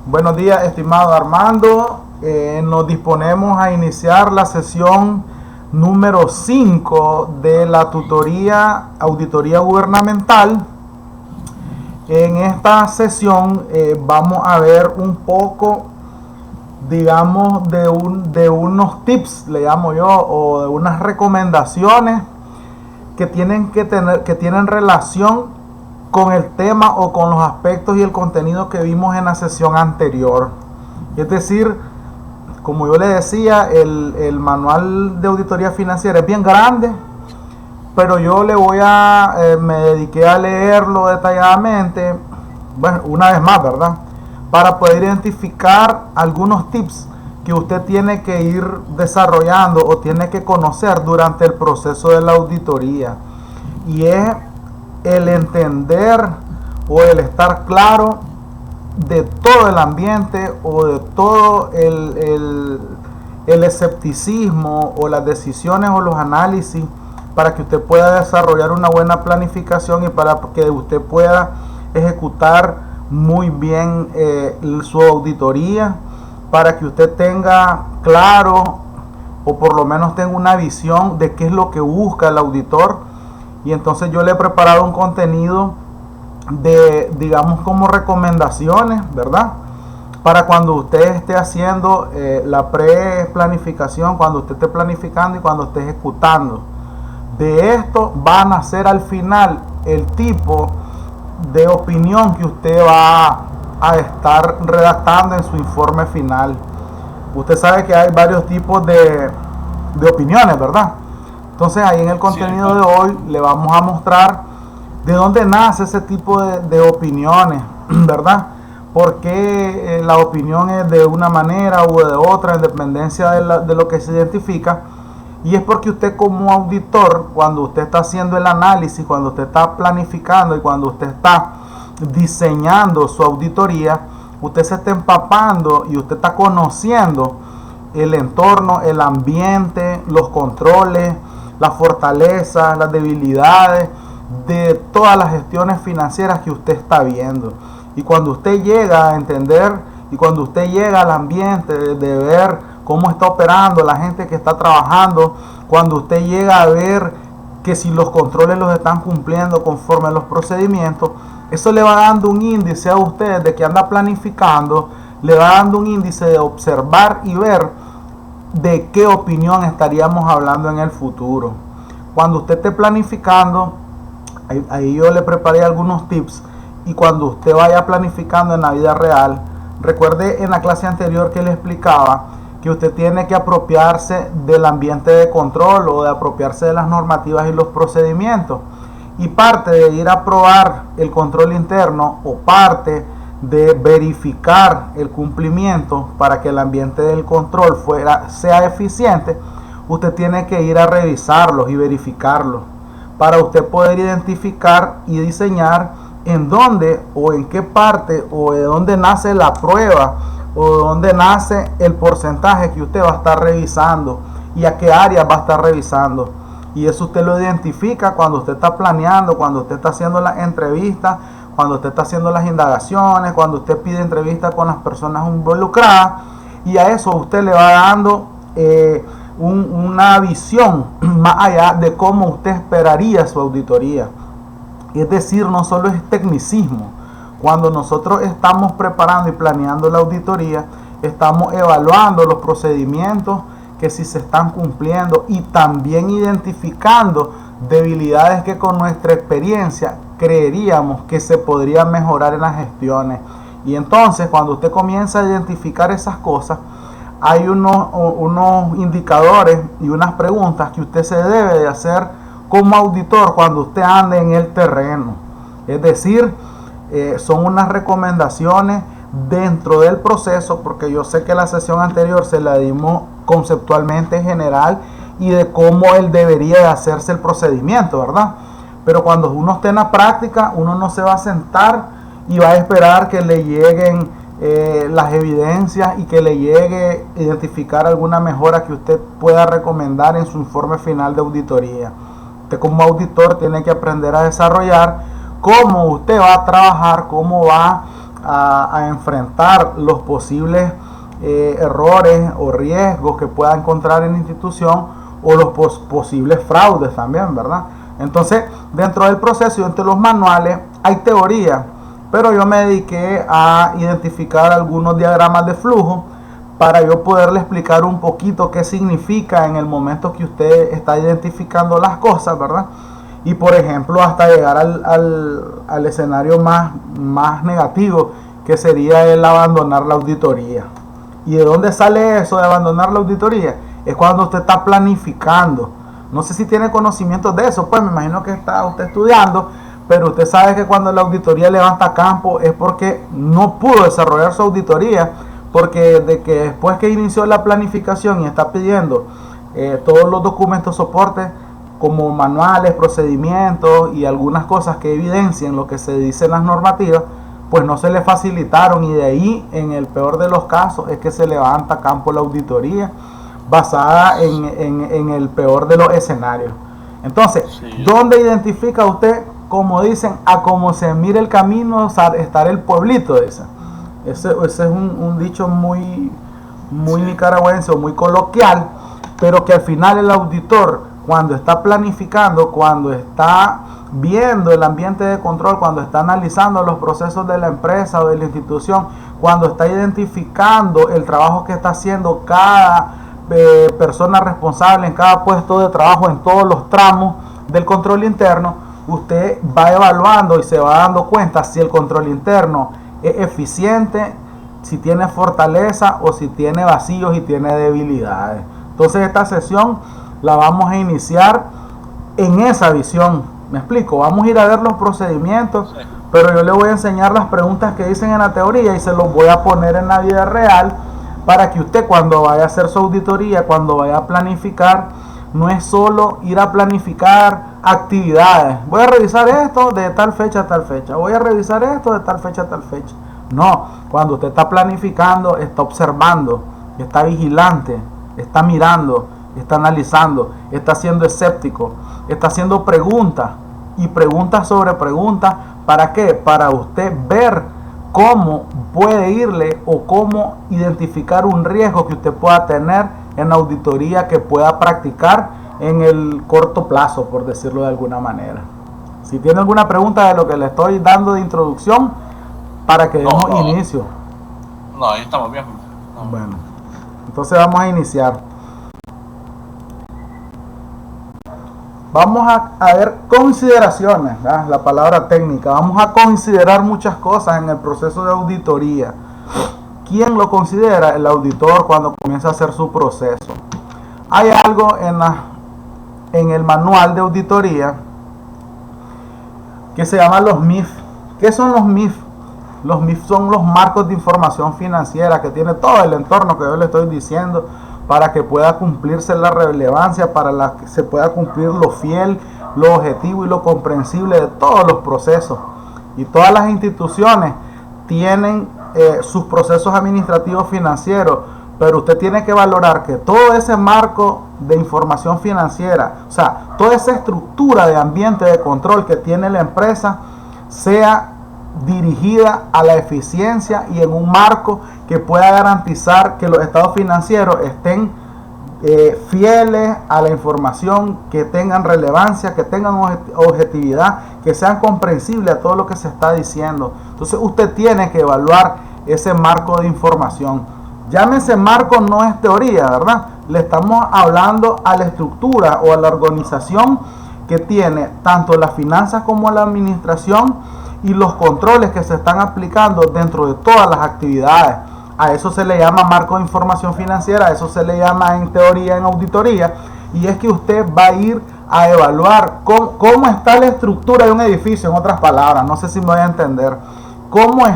Buenos días, estimado Armando. Nos disponemos a iniciar la sesión número 5 de la tutoría Auditoría Gubernamental. En esta sesión vamos a ver un poco, digamos, de unos tips, le llamo yo, o de unas recomendaciones que tienen relación con el tema o con los aspectos y el contenido que vimos en la sesión anterior. Es decir, como yo le decía, el manual de auditoría financiera es bien grande, pero yo me dediqué a leerlo detalladamente, bueno, una vez más, ¿verdad? Para poder identificar algunos tips que usted tiene que ir desarrollando o tiene que conocer durante el proceso de la auditoría. Y es el entender o el estar claro de todo el ambiente o de todo el escepticismo o las decisiones o los análisis para que usted pueda desarrollar una buena planificación y para que usted pueda ejecutar muy bien su auditoría, para que usted tenga claro o por lo menos tenga una visión de qué es lo que busca el auditor. Y entonces yo le he preparado un contenido de, digamos, como recomendaciones, ¿verdad? Para cuando usted esté haciendo la pre-planificación, cuando usted esté planificando y cuando esté ejecutando. De esto van a ser al final el tipo de opinión que usted va a estar redactando en su informe final. Usted sabe que hay varios tipos de opiniones, ¿verdad? Entonces ahí en el contenido de hoy le vamos a mostrar de dónde nace ese tipo de opiniones, ¿verdad? Porque la opinión es de una manera u de otra en dependencia de lo que se identifica. Y es porque usted como auditor, cuando usted está haciendo el análisis, cuando usted está planificando y cuando usted está diseñando su auditoría, usted se está empapando y usted está conociendo el entorno, el ambiente, los controles, las fortalezas, las debilidades de todas las gestiones financieras que usted está viendo. Y cuando usted llega a entender y cuando usted llega al ambiente de ver cómo está operando la gente que está trabajando, cuando usted llega a ver que si los controles los están cumpliendo conforme a los procedimientos, eso le va dando un índice a usted de que anda planificando, le va dando un índice de observar y ver de qué opinión estaríamos hablando en el futuro. Cuando usted esté planificando, ahí yo le preparé algunos tips, y cuando usted vaya planificando en la vida real, recuerde en la clase anterior que le explicaba que usted tiene que apropiarse del ambiente de control o de apropiarse de las normativas y los procedimientos, y parte de ir a probar el control interno o parte de verificar el cumplimiento para que el ambiente del control sea eficiente, usted tiene que ir a revisarlos y verificarlos para usted poder identificar y diseñar en dónde o en qué parte o de dónde nace la prueba o de dónde nace el porcentaje que usted va a estar revisando y a qué áreas va a estar revisando. Y eso usted lo identifica cuando usted está planeando, cuando usted está haciendo las entrevistas, cuando usted está haciendo las indagaciones, cuando usted pide entrevistas con las personas involucradas, y a eso usted le va dando una visión más allá de cómo usted esperaría su auditoría. Es decir, no solo es tecnicismo. Cuando nosotros estamos preparando y planeando la auditoría, estamos evaluando los procedimientos que si se están cumpliendo y también identificando debilidades que con nuestra experiencia creeríamos que se podrían mejorar en las gestiones. Y entonces cuando usted comienza a identificar esas cosas, hay unos indicadores y unas preguntas que usted se debe de hacer como auditor cuando usted ande en el terreno. Es decir, son unas recomendaciones dentro del proceso, porque yo sé que la sesión anterior se la dimos conceptualmente general y de cómo él debería de hacerse el procedimiento, ¿verdad? Pero cuando uno esté en la práctica, uno no se va a sentar y va a esperar que le lleguen las evidencias y que le llegue a identificar alguna mejora que usted pueda recomendar en su informe final de auditoría. Usted como auditor tiene que aprender a desarrollar cómo usted va a trabajar, cómo va a enfrentar los posibles errores o riesgos que pueda encontrar en la institución o los posibles fraudes también, ¿verdad? Entonces, dentro del proceso y entre los manuales hay teoría, pero yo me dediqué a identificar algunos diagramas de flujo para yo poderle explicar un poquito qué significa en el momento que usted está identificando las cosas, ¿verdad? Y por ejemplo, hasta llegar al escenario más negativo, que sería el abandonar la auditoría. ¿Y de dónde sale eso de abandonar la auditoría? Es cuando usted está planificando. No sé si tiene conocimiento de eso, pues me imagino que está usted estudiando, pero usted sabe que cuando la auditoría levanta campo es porque no pudo desarrollar su auditoría, porque después que inició la planificación y está pidiendo todos los documentos soporte como manuales, procedimientos y algunas cosas que evidencien lo que se dice en las normativas, pues no se le facilitaron, y de ahí, en el peor de los casos, es que se levanta a campo la auditoría basada en el peor de los escenarios. Entonces, sí, ¿dónde identifica usted? Como dicen, a como se mire el camino, estar el pueblito, dicen. Ese es un dicho muy nicaragüense o muy coloquial, pero que al final el auditor, cuando está planificando, cuando está viendo el ambiente de control, cuando está analizando los procesos de la empresa o de la institución, cuando está identificando el trabajo que está haciendo cada persona responsable en cada puesto de trabajo, en todos los tramos del control interno, usted va evaluando y se va dando cuenta si el control interno es eficiente, si tiene fortaleza o si tiene vacíos y tiene debilidades. Entonces esta sesión la vamos a iniciar en esa visión. ¿Me explico? Vamos a ir a ver los procedimientos, pero yo le voy a enseñar las preguntas que dicen en la teoría y se los voy a poner en la vida real para que usted, cuando vaya a hacer su auditoría, cuando vaya a planificar, no es solo ir a planificar actividades. Voy a revisar esto de tal fecha a tal fecha. Voy a revisar esto de tal fecha a tal fecha. No, cuando usted está planificando, está observando, está vigilante, está mirando, está analizando, está siendo escéptico, está haciendo preguntas y preguntas sobre preguntas. ¿Para qué? Para usted ver cómo puede irle o cómo identificar un riesgo que usted pueda tener en la auditoría que pueda practicar en el corto plazo, por decirlo de alguna manera. Si tiene alguna pregunta de lo que le estoy dando de introducción, para que demos inicio. No, ahí estamos bien. No. Bueno, entonces vamos a iniciar. Vamos a ver consideraciones, ¿verdad? La palabra técnica. Vamos a considerar muchas cosas en el proceso de auditoría. ¿Quién lo considera? El auditor, cuando comienza a hacer su proceso. Hay algo en el manual de auditoría que se llama los MIF. ¿Qué son los MIF? Los MIF son los marcos de información financiera que tiene todo el entorno que yo le estoy diciendo, para que pueda cumplirse la relevancia, para que se pueda cumplir lo fiel, lo objetivo y lo comprensible de todos los procesos. Y todas las instituciones tienen sus procesos administrativos financieros, pero usted tiene que valorar que todo ese marco de información financiera, o sea, toda esa estructura de ambiente de control que tiene la empresa, sea dirigida a la eficiencia y en un marco que pueda garantizar que los estados financieros estén fieles a la información, que tengan relevancia, que tengan objetividad, que sean comprensibles a todo lo que se está diciendo. Entonces usted tiene que evaluar ese marco de información. Llámese marco, no es teoría, ¿verdad? Le estamos hablando a la estructura o a la organización que tiene tanto las finanzas como la administración y los controles que se están aplicando dentro de todas las actividades. A eso se le llama marco de información financiera, a eso se le llama en teoría, en auditoría, y es que usted va a ir a evaluar cómo está la estructura de un edificio, en otras palabras, no sé si me voy a entender, cómo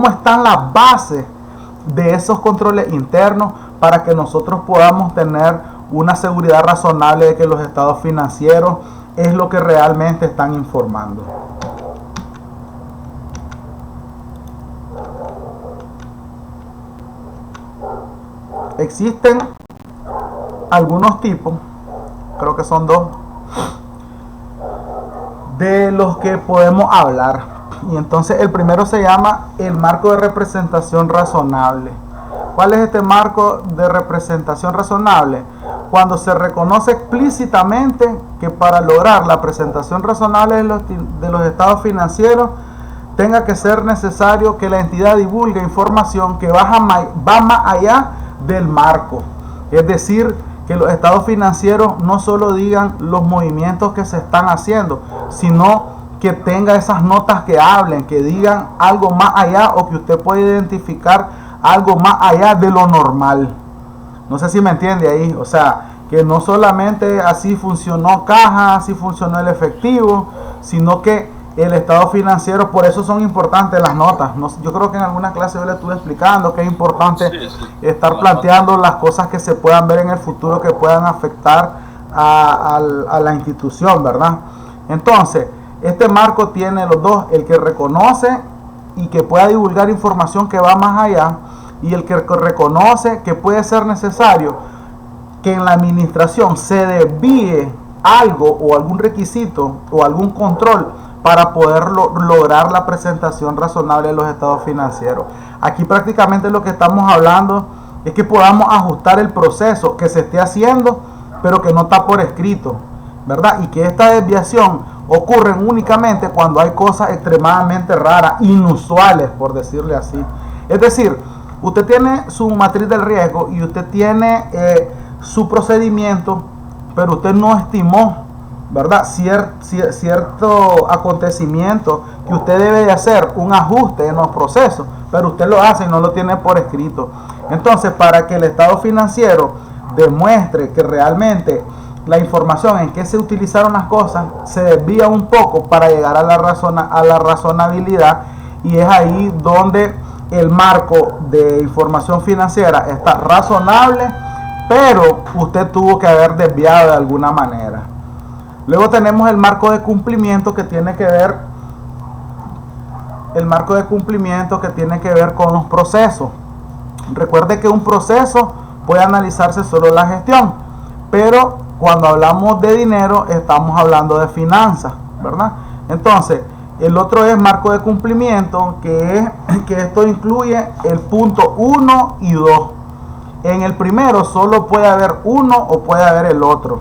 están las bases de esos controles internos para que nosotros podamos tener una seguridad razonable de que los estados financieros es lo que realmente están informando. Existen algunos tipos, creo que son dos, de los que podemos hablar. Y entonces el primero se llama el marco de representación razonable. ¿Cuál es este marco de representación razonable? Cuando se reconoce explícitamente que para lograr la presentación razonable de los estados financieros tenga que ser necesario que la entidad divulgue información que va más allá del marco. Es decir, que los estados financieros no solo digan los movimientos que se están haciendo, sino que tenga esas notas que hablen, que digan algo más allá o que usted pueda identificar algo más allá de lo normal. No sé si me entiende ahí. O sea, que no solamente así funcionó caja, así funcionó el efectivo, sino que el estado financiero, por eso son importantes las notas. Yo creo que en alguna clase yo le estuve explicando que es importante estar planteando las cosas que se puedan ver en el futuro que puedan afectar a la institución, ¿verdad? Entonces, este marco tiene los dos, el que reconoce y que pueda divulgar información que va más allá, y el que reconoce que puede ser necesario que en la administración se desvíe algo o algún requisito o algún control para poder lograr la presentación razonable de los estados financieros. Aquí prácticamente lo que estamos hablando es que podamos ajustar el proceso que se esté haciendo, pero que no está por escrito, ¿verdad? Y que esta desviación ocurre únicamente cuando hay cosas extremadamente raras, inusuales, por decirle así. Es decir, usted tiene su matriz del riesgo y usted tiene su procedimiento, pero usted no estimó, ¿verdad?, cierto acontecimiento que usted debe de hacer un ajuste en los procesos, pero usted lo hace y no lo tiene por escrito. Entonces, para que el estado financiero demuestre que realmente la información en que se utilizaron las cosas se desvía un poco para llegar a la razonabilidad, y es ahí donde el marco de información financiera está razonable, pero usted tuvo que haber desviado de alguna manera. Luego tenemos el marco de cumplimiento que tiene que ver con los procesos. Recuerde que un proceso puede analizarse solo la gestión, pero cuando hablamos de dinero estamos hablando de finanzas, ¿verdad? Entonces, el otro es marco de cumplimiento, que esto incluye el punto 1 y 2. En el primero solo puede haber uno o puede haber el otro,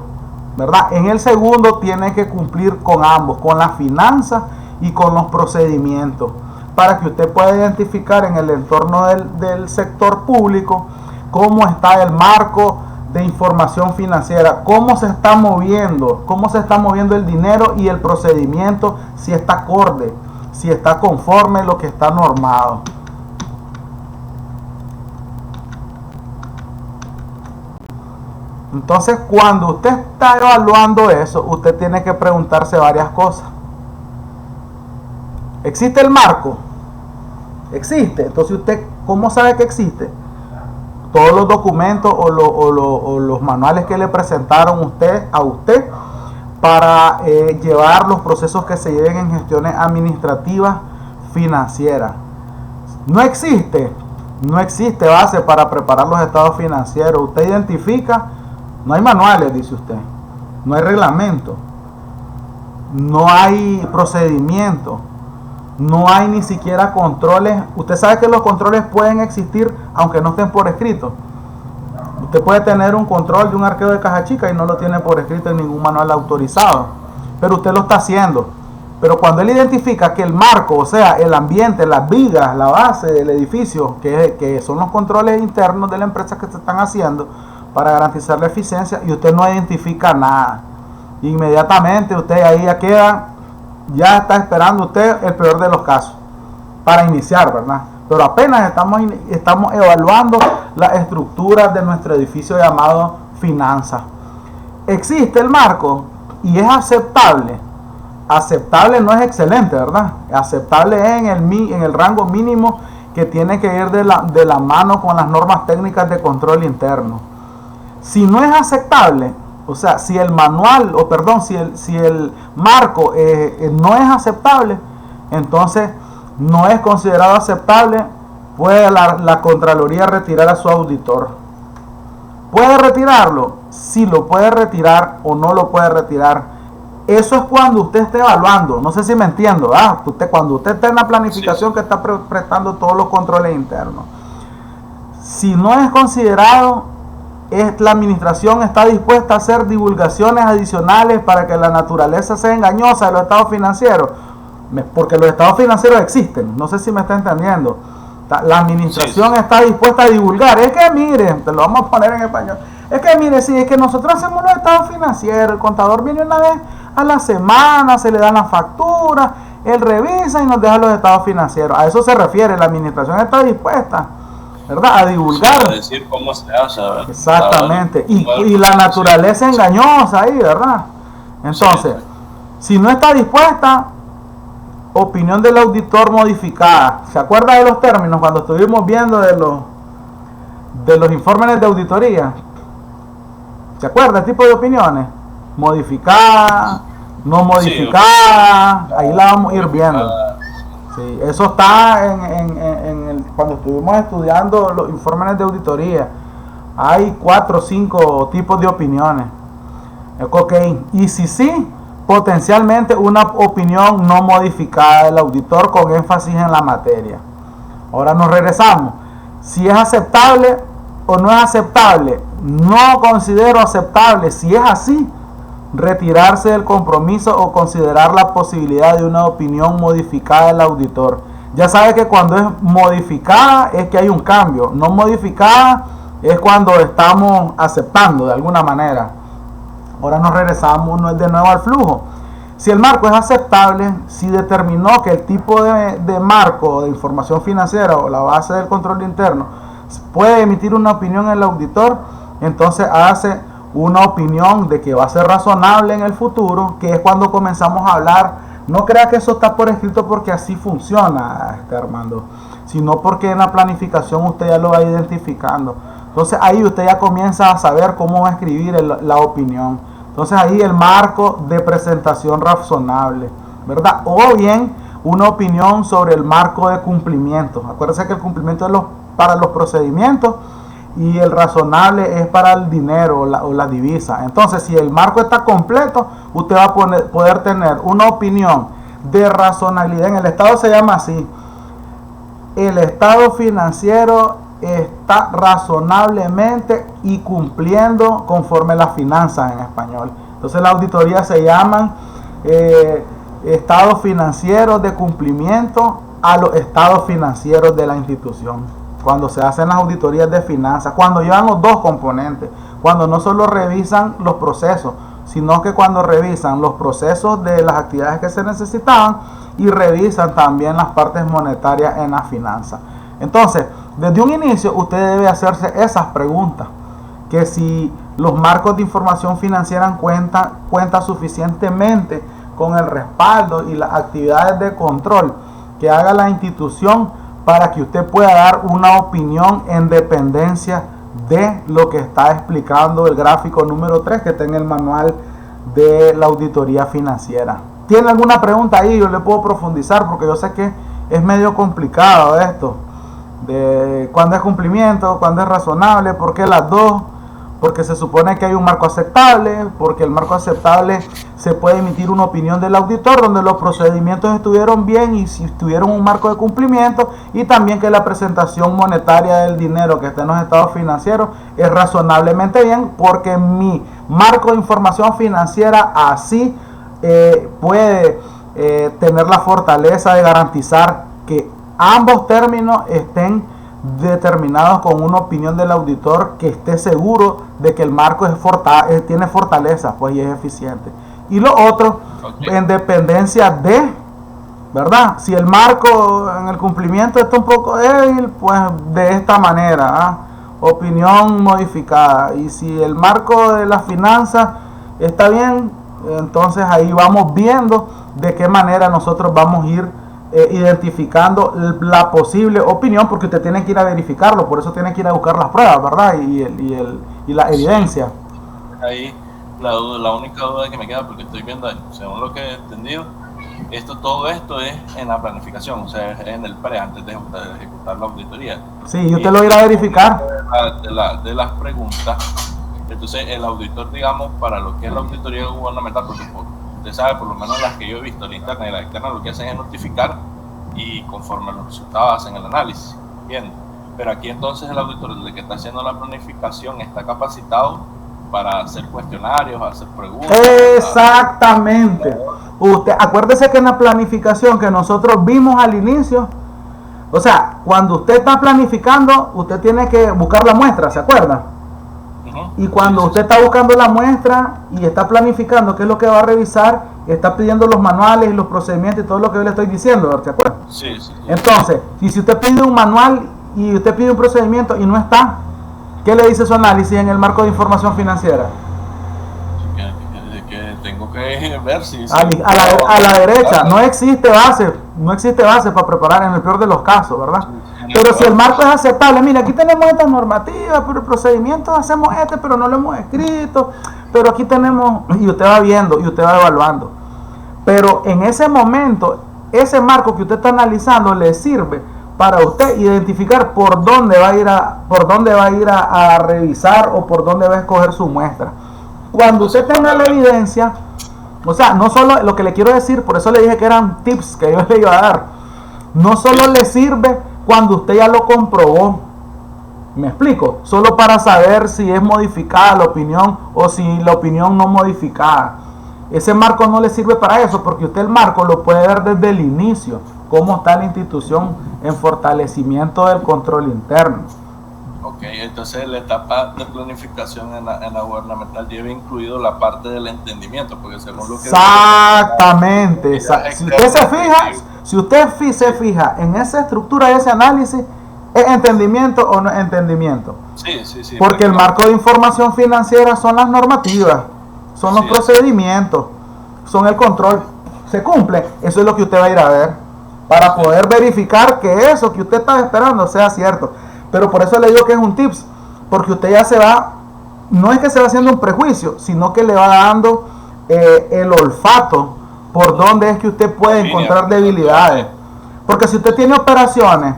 ¿verdad? En el segundo tiene que cumplir con ambos, con las finanzas y con los procedimientos, para que usted pueda identificar en el entorno del sector público cómo está el marco de información financiera, cómo se está moviendo el dinero y el procedimiento, si está acorde, si está conforme a lo que está normado. Entonces, cuando usted está evaluando eso, usted tiene que preguntarse varias cosas. ¿Existe el marco? Existe. Entonces, ¿usted cómo sabe que existe? Todos los documentos o los manuales que le presentaron a usted para llevar los procesos que se lleven en gestiones administrativas financieras. No existe base para preparar los estados financieros. Usted identifica, no hay manuales, dice usted, no hay reglamento, no hay procedimiento, no hay ni siquiera controles. Usted sabe que los controles pueden existir aunque no estén por escrito. Usted puede tener un control de un arqueo de caja chica y no lo tiene por escrito en ningún manual autorizado, pero usted lo está haciendo. Pero cuando él identifica que el marco, o sea, el ambiente, las vigas, la base del edificio, que son los controles internos de la empresa que se están haciendo para garantizar la eficiencia, y usted no identifica nada, inmediatamente usted ahí ya está esperando usted el peor de los casos para iniciar, ¿verdad? Pero apenas estamos evaluando la estructura de nuestro edificio llamado finanzas. Existe el marco y es aceptable. Aceptable no es excelente, ¿verdad? Aceptable es en el rango mínimo que tiene que ir de la mano con las normas técnicas de control interno. Si no es aceptable, o sea, si el manual, si el marco no es aceptable, entonces no es considerado aceptable, puede la Contraloría retirar a su auditor. ¿Puede retirarlo? Sí, lo puede retirar o no lo puede retirar. Eso es cuando usted esté evaluando, no sé si me entiendo, cuando usted está en la planificación, sí, que está prestando todos los controles internos. Si no es considerado, la administración está dispuesta a hacer divulgaciones adicionales para que la naturaleza sea engañosa de los estados financieros, porque los estados financieros existen, no sé si me está entendiendo. La administración, sí, está dispuesta a divulgar. Es que mire, te lo vamos a poner en español. Es que mire, sí, es que nosotros hacemos los estados financieros, el contador viene una vez a la semana, se le dan las facturas, él revisa y nos deja los estados financieros. A eso se refiere, la administración está dispuesta, ¿verdad?, a divulgar. Sí, a decir cómo se hace, ¿verdad? Exactamente. Y la naturaleza engañosa ahí, ¿verdad? Entonces, sí, si no está dispuesta, opinión del auditor modificada. ¿Se acuerda de los términos cuando estuvimos viendo de los informes de auditoría? ¿Se acuerda el tipo de opiniones? Modificada, no modificada, sí, ahí la vamos a ir viendo. Sí, eso está cuando estuvimos estudiando los informes de auditoría. Hay 4 o 5 tipos de opiniones. Ok, y si sí, potencialmente una opinión no modificada del auditor con énfasis en la materia. Ahora nos regresamos. Si es aceptable o no es aceptable, no considero aceptable. Si es así, retirarse del compromiso o considerar la posibilidad de una opinión modificada del auditor. Ya sabe que cuando es modificada es que hay un cambio. No modificada es cuando estamos aceptando de alguna manera. Ahora nos regresamos de nuevo al flujo. Si el marco es aceptable, si determinó que el tipo de marco de información financiera o la base del control interno puede emitir una opinión el auditor, entonces hace una opinión de que va a ser razonable en el futuro, que es cuando comenzamos a hablar. No crea que eso está por escrito porque así funciona, Armando, sino porque en la planificación usted ya lo va identificando. Entonces ahí usted ya comienza a saber cómo va a escribir la opinión. Entonces ahí el marco de presentación razonable, ¿verdad? O bien una opinión sobre el marco de cumplimiento. Acuérdense que el cumplimiento es para los procedimientos y el razonable es para el dinero o la divisa. Entonces, si el marco está completo, usted va a poder tener una opinión de razonabilidad. En el Estado se llama así: el estado financiero está razonablemente y cumpliendo conforme las finanzas en español. Entonces la auditoría se llaman estados financieros de cumplimiento a los estados financieros de la institución. Cuando se hacen las auditorías de finanzas, cuando llevan los dos componentes, cuando no solo revisan los procesos, sino que cuando revisan los procesos de las actividades que se necesitaban y revisan también las partes monetarias en las finanzas. Entonces, desde un inicio usted debe hacerse esas preguntas, que si los marcos de información financiera cuentan suficientemente con el respaldo y las actividades de control que haga la institución para que usted pueda dar una opinión en dependencia de lo que está explicando el gráfico número 3 que está en el manual de la auditoría financiera. ¿Tiene alguna pregunta ahí? Yo le puedo profundizar porque yo sé que es medio complicado esto de cuándo es cumplimiento, cuándo es razonable, por qué las dos, porque se supone que hay un marco aceptable, porque el marco aceptable se puede emitir una opinión del auditor donde los procedimientos estuvieron bien y si tuvieron un marco de cumplimiento, y también que la presentación monetaria del dinero que está en los estados financieros es razonablemente bien porque mi marco de información financiera así puede tener la fortaleza de garantizar que ambos términos estén determinados con una opinión del auditor que esté seguro de que el marco tiene fortaleza, pues, y es eficiente. Y lo otro, en dependencia de, ¿verdad? Si el marco en el cumplimiento está un poco débil, pues de esta manera, opinión modificada. Y si el marco de las finanzas está bien, entonces ahí vamos viendo de qué manera nosotros vamos a ir identificando la posible opinión, porque usted tiene que ir a verificarlo, por eso tiene que ir a buscar las pruebas, ¿verdad? Y la evidencia. Ahí la única duda que me queda, porque estoy viendo, según lo que he entendido, todo esto es en la planificación, o sea, en el pre, antes de ejecutar la auditoría. Sí, y usted lo irá a verificar. De las preguntas, entonces el auditor, digamos, para lo que es la auditoría gubernamental, porque usted sabe, por lo menos las que yo he visto, la interna y la externa, lo que hacen es notificar y conforme los resultados hacen el análisis. Bien, pero aquí entonces el auditor, el que está haciendo la planificación, está capacitado para hacer cuestionarios, hacer preguntas. Exactamente. Usted, acuérdese que en la planificación que nosotros vimos al inicio, o sea, cuando usted está planificando, usted tiene que buscar la muestra, ¿se acuerda? Y cuando usted está buscando la muestra y está planificando qué es lo que va a revisar, está pidiendo los manuales y los procedimientos y todo lo que yo le estoy diciendo, ¿se acuerda? Sí. Entonces, si usted pide un manual y usted pide un procedimiento y no está, ¿qué le dice su análisis en el marco de información financiera? Que tengo que ver si... A la derecha, no existe base para preparar en el peor de los casos, ¿verdad? Pero si el marco es aceptable, mira, aquí tenemos estas normativas, pero el procedimiento hacemos pero no lo hemos escrito, pero aquí tenemos, y usted va viendo, y usted va evaluando. Pero en ese momento, ese marco que usted está analizando le sirve para usted identificar por dónde va a ir a revisar o por dónde va a escoger su muestra. Cuando usted tenga la evidencia, o sea, no solo lo que le quiero decir, por eso le dije que eran tips que yo le iba a dar, no solo le sirve cuando usted ya lo comprobó, me explico, solo para saber si es modificada la opinión o si la opinión no modificada. Ese marco no le sirve para eso, porque usted el marco lo puede ver desde el inicio, cómo está la institución en fortalecimiento del control interno. Ok, entonces la etapa de planificación en la gubernamental lleva incluido la parte del entendimiento, porque según lo que... Exactamente. Si usted se fija en esa estructura de ese análisis, ¿es entendimiento o no es entendimiento? Sí. Porque el marco de información financiera son las normativas, son los procedimientos, son el control. Se cumple, eso es lo que usted va a ir a ver, para poder verificar que eso que usted está esperando sea cierto. Pero por eso le digo que es un tips, porque usted ya se va, no es que se va haciendo un prejuicio, sino que le va dando el olfato por dónde es que usted puede encontrar debilidades. Porque si usted tiene operaciones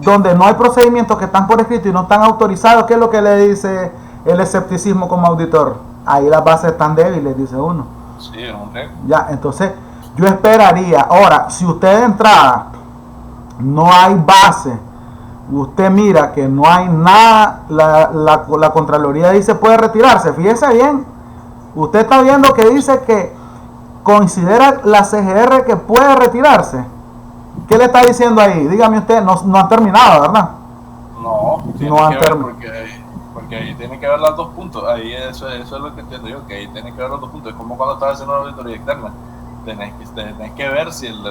donde no hay procedimientos que están por escrito y no están autorizados, ¿qué es lo que le dice el escepticismo como auditor? Ahí las bases están débiles, dice uno. Sí, es un riesgo. Ya, entonces yo esperaría. Ahora, si usted de entrada no hay base, usted mira que no hay nada, la Contraloría dice puede retirarse. Fíjese bien, usted está viendo que dice que considera la CGR que puede retirarse. ¿Qué le está diciendo ahí? Dígame usted, no han terminado, ¿verdad? No han terminado. Porque ahí tiene que ver los dos puntos. Ahí eso es lo que entiendo yo, que ahí tiene que ver los dos puntos. Es como cuando estás haciendo una auditoría externa. Tenés que ver si el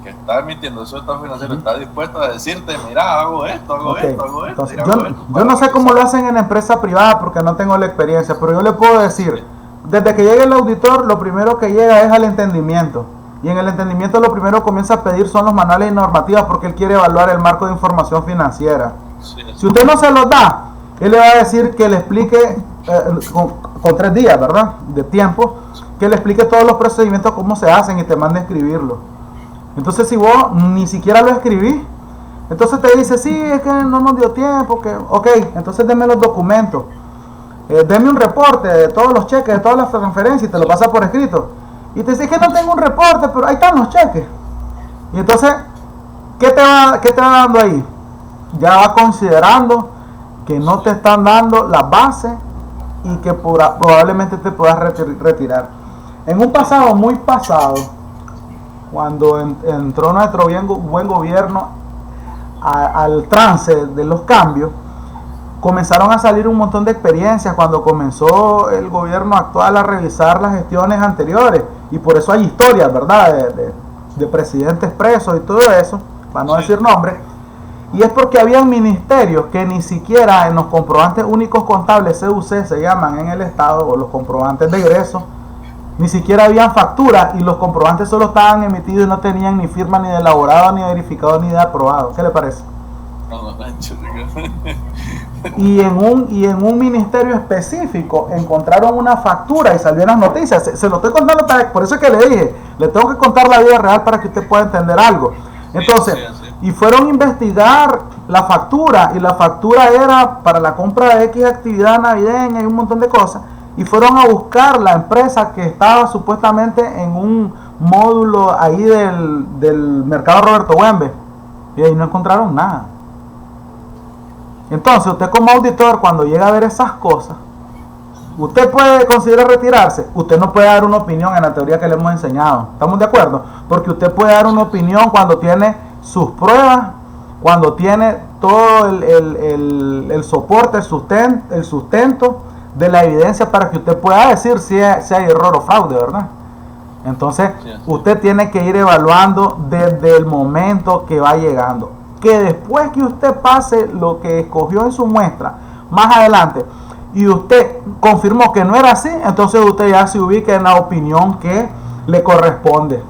que está emitiendo esos estados financieros está dispuesto a decirte, mira, hago esto. Entonces, yo no sé cómo lo hacen en empresa privada porque no tengo la experiencia, pero yo le puedo decir, desde que llega el auditor, lo primero que llega es al entendimiento. Y en el entendimiento lo primero que comienza a pedir son los manuales y normativas porque él quiere evaluar el marco de información financiera. Si usted no se los da, él le va a decir que le explique con 3 días, ¿verdad? De tiempo, que le explique todos los procedimientos, cómo se hacen y te manda a escribirlo. Entonces si vos ni siquiera lo escribís, entonces te dice, sí, es que no nos dio tiempo, ok, entonces deme los documentos, deme un reporte de todos los cheques, de todas las transferencias y te lo pasa por escrito. Y te dice que no tengo un reporte, pero ahí están los cheques. Y entonces, ¿qué te va dando ahí? Ya va considerando que no te están dando las bases y que probablemente te puedas retirar. En un pasado muy pasado, cuando entró nuestro buen gobierno al trance de los cambios, comenzaron a salir un montón de experiencias cuando comenzó el gobierno actual a revisar las gestiones anteriores, y por eso hay historias, ¿verdad?, de presidentes presos y todo eso, para no decir nombres. Y es porque había ministerios que ni siquiera en los comprobantes únicos contables, CUC se llaman en el estado, o los comprobantes de ingreso, ni siquiera habían facturas y los comprobantes solo estaban emitidos y no tenían ni firma ni de elaborado, ni de verificado, ni de aprobado. ¿Qué le parece? Y en un ministerio específico encontraron una factura y salió en las noticias. Se lo estoy contando, por eso es que le dije, le tengo que contar la vida real para que usted pueda entender algo. Entonces, y fueron a investigar la factura, y la factura era para la compra de X actividad navideña y un montón de cosas, y fueron a buscar la empresa que estaba supuestamente en un módulo ahí del mercado Roberto Güembe, y ahí no encontraron nada. Entonces usted como auditor, cuando llega a ver esas cosas, usted puede considerar retirarse. Usted no puede dar una opinión en la teoría que le hemos enseñado. ¿Estamos de acuerdo? Porque usted puede dar una opinión cuando tiene sus pruebas, cuando tiene todo el soporte, el sustento de la evidencia para que usted pueda decir si hay error o fraude, ¿verdad? Entonces, usted tiene que ir evaluando desde el momento que va llegando. Que después que usted pase lo que escogió en su muestra, más adelante, y usted confirmó que no era así, entonces usted ya se ubica en la opinión que le corresponde.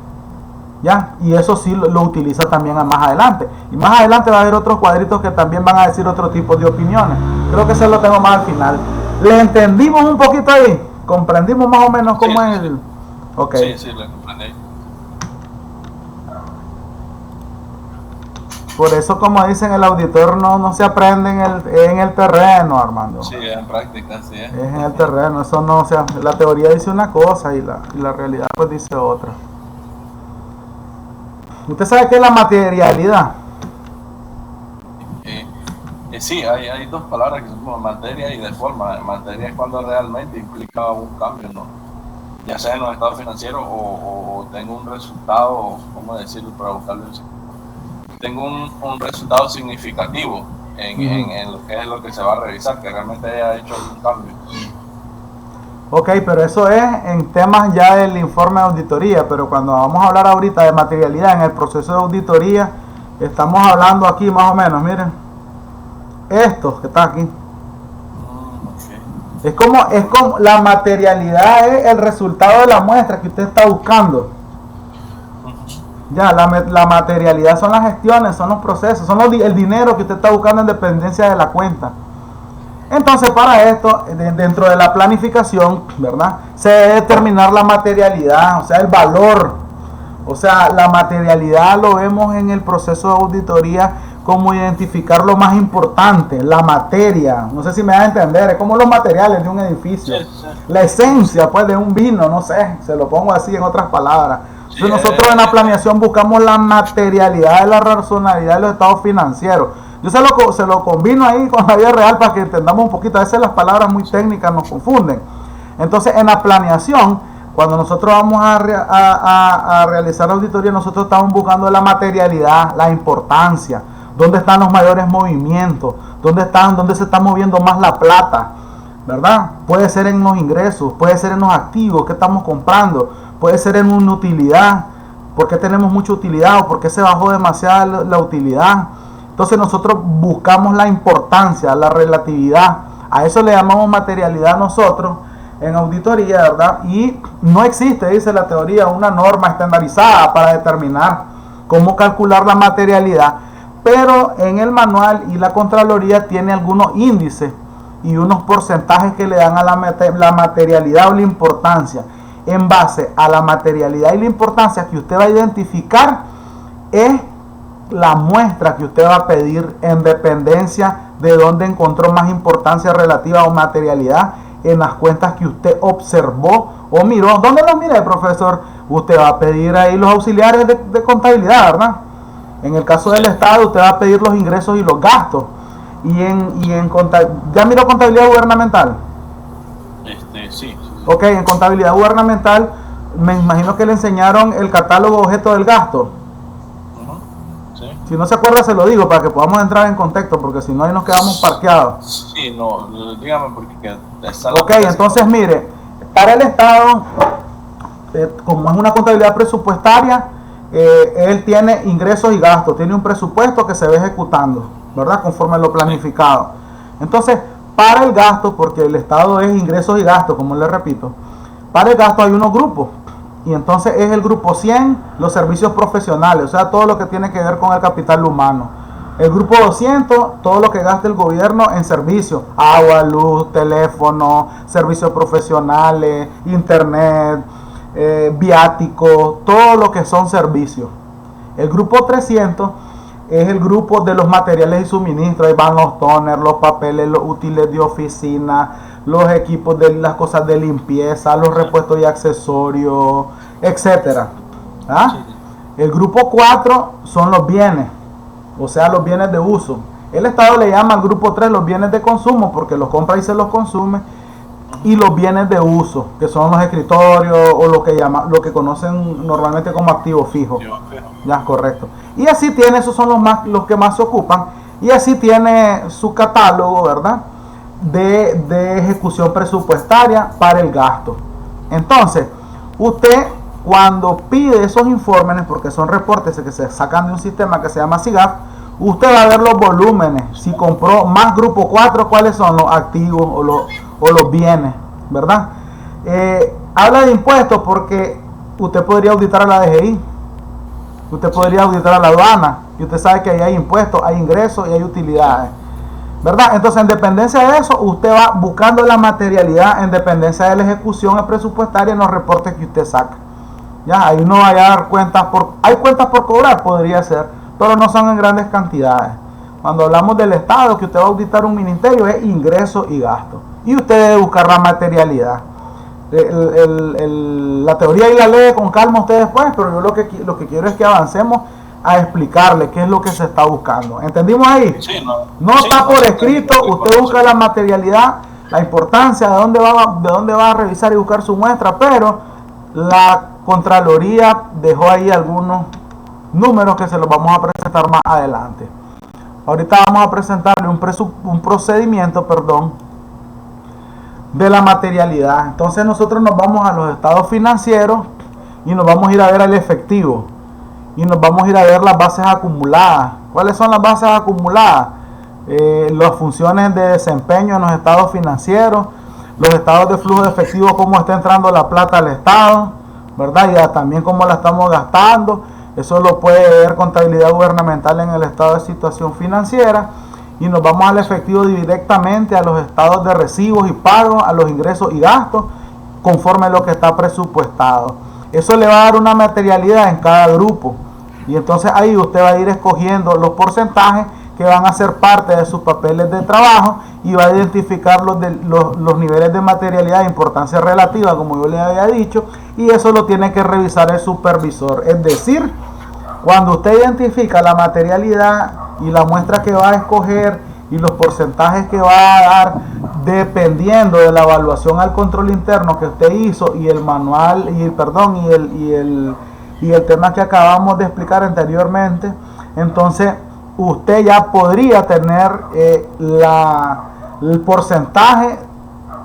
¿Ya? Y eso sí lo utiliza también más adelante. Y más adelante va a haber otros cuadritos que también van a decir otro tipo de opiniones. Creo que eso lo tengo más al final. ¿Le entendimos un poquito ahí? ¿Comprendimos más o menos cómo es el...? Okay. Sí, lo comprendí. Por eso, como dicen, el auditor no se aprende en el terreno, Armando. Sí, en práctica, sí. Es en el terreno, eso no, o sea, la teoría dice una cosa y la realidad pues dice otra. ¿Usted sabe qué es la materialidad? Sí, hay dos palabras que son como materia y de forma. Materia es cuando realmente implica un cambio, ¿no? Ya sea en los estados financieros o tengo un resultado, ¿cómo decirlo para buscarlo? Tengo un resultado significativo en lo que es lo que se va a revisar, que realmente haya hecho algún cambio. Ok, pero eso es en temas ya del informe de auditoría, pero cuando vamos a hablar ahorita de materialidad en el proceso de auditoría, estamos hablando aquí más o menos, miren, esto que está aquí. Es como la materialidad es el resultado de la muestra que usted está buscando. Ya, la materialidad son las gestiones, son los procesos, son el dinero que usted está buscando en dependencia de la cuenta. Entonces, para esto, dentro de la planificación, ¿verdad?, se debe determinar la materialidad, o sea, el valor. O sea, la materialidad lo vemos en el proceso de auditoría como identificar lo más importante, la materia. No sé si me da a entender, es como los materiales de un edificio. La esencia, pues, de un vino, no sé, se lo pongo así en otras palabras. Entonces, nosotros en la planeación buscamos la materialidad de la razonabilidad de los estados financieros. Yo se lo combino ahí con la vida real para que entendamos un poquito. A veces las palabras muy técnicas nos confunden. Entonces, en la planeación, cuando nosotros vamos a realizar auditoría, nosotros estamos buscando la materialidad, la importancia, dónde están los mayores movimientos, dónde se está moviendo más la plata, ¿verdad? Puede ser en los ingresos, puede ser en los activos que estamos comprando, puede ser en una utilidad, porque tenemos mucha utilidad o porque se bajó demasiado la utilidad. Entonces nosotros buscamos la importancia, la relatividad. A eso le llamamos materialidad nosotros en auditoría, ¿verdad? Y no existe, dice la teoría, una norma estandarizada para determinar cómo calcular la materialidad. Pero en el manual y la Contraloría tiene algunos índices y unos porcentajes que le dan a la materialidad o la importancia. En base a la materialidad y la importancia que usted va a identificar, es la muestra que usted va a pedir en dependencia de dónde encontró más importancia relativa o materialidad en las cuentas que usted observó o miró. ¿Dónde lo mire, profesor? Usted va a pedir ahí los auxiliares de contabilidad, ¿verdad? En el caso del Estado, usted va a pedir los ingresos y los gastos. ¿Ya miró contabilidad gubernamental? Sí. Ok, en contabilidad gubernamental me imagino que le enseñaron el catálogo objeto del gasto. Sí. Si no se acuerda, se lo digo para que podamos entrar en contexto, porque si no, ahí nos quedamos parqueados. Sí, no, dígame porque... Ok, entonces mire, para el Estado, como es una contabilidad presupuestaria, él tiene ingresos y gastos, tiene un presupuesto que se va ejecutando, ¿verdad? Conforme a lo planificado. Entonces, para el gasto, porque el Estado es ingresos y gastos, como le repito, para el gasto hay unos grupos. Y entonces es el grupo 100, los servicios profesionales, o sea, todo lo que tiene que ver con el capital humano. El grupo 200, todo lo que gasta el gobierno en servicios, agua, luz, teléfono, servicios profesionales, internet, viáticos, todo lo que son servicios. El grupo 300 es el grupo de los materiales y suministros. Ahí van los toners, los papeles, los útiles de oficina, los equipos de las cosas de limpieza, los repuestos y accesorios, etcétera. ¿Ah? El grupo 4 son los bienes, o sea, los bienes de uso. El Estado le llama al grupo 3 los bienes de consumo porque los compra y se los consume, y los bienes de uso, que son los escritorios o lo que conocen normalmente como activo fijo. Ya, correcto. Y así tiene, esos son los que más se ocupan, y así tiene su catálogo, ¿verdad?, de ejecución presupuestaria para el gasto. Entonces, usted cuando pide esos informes, porque son reportes que se sacan de un sistema que se llama SIGAF, usted va a ver los volúmenes. Si compró más grupo 4, cuáles son los activos o los bienes, ¿verdad? Habla de impuestos porque usted podría auditar a la DGI, usted podría auditar a la aduana, y usted sabe que ahí hay impuestos, hay ingresos y hay utilidades, ¿verdad? Entonces, en dependencia de eso, usted va buscando la materialidad en dependencia de la ejecución presupuestaria en los reportes que usted saca. Ya, ahí no va a dar cuentas hay cuentas por cobrar, podría ser, pero no son en grandes cantidades. Cuando hablamos del Estado, que usted va a auditar un ministerio, es ingreso y gasto. Y usted debe buscar la materialidad. La teoría y la lee con calma usted después, pero yo lo que quiero es que avancemos a explicarle qué es lo que se está buscando. ¿Entendimos ahí? Sí, no está por escrito, usted busca la materialidad, la importancia de dónde va a revisar y buscar su muestra, pero la Contraloría dejó ahí algunos números que se los vamos a presentar más adelante. Ahorita vamos a presentarle un procedimiento, de la materialidad. Entonces nosotros nos vamos a los estados financieros y nos vamos a ir a ver el efectivo y nos vamos a ir a ver las bases acumuladas. ¿Cuáles son las bases acumuladas? Las funciones de desempeño en los estados financieros, los estados de flujo de efectivo, cómo está entrando la plata al estado, ¿verdad? Y también cómo la estamos gastando. Eso lo puede ver contabilidad gubernamental en el estado de situación financiera. Y nos vamos al efectivo directamente a los estados de recibos y pagos, a los ingresos y gastos, conforme a lo que está presupuestado. Eso le va a dar una materialidad en cada grupo. Y entonces ahí usted va a ir escogiendo los porcentajes que van a ser parte de sus papeles de trabajo y va a identificar los niveles de materialidad de importancia relativa, como yo le había dicho, y eso lo tiene que revisar el supervisor. Es decir, cuando usted identifica la materialidad y la muestra que va a escoger y los porcentajes que va a dar, dependiendo de la evaluación al control interno que usted hizo y el manual y el tema que acabamos de explicar anteriormente, entonces usted ya podría tener el porcentaje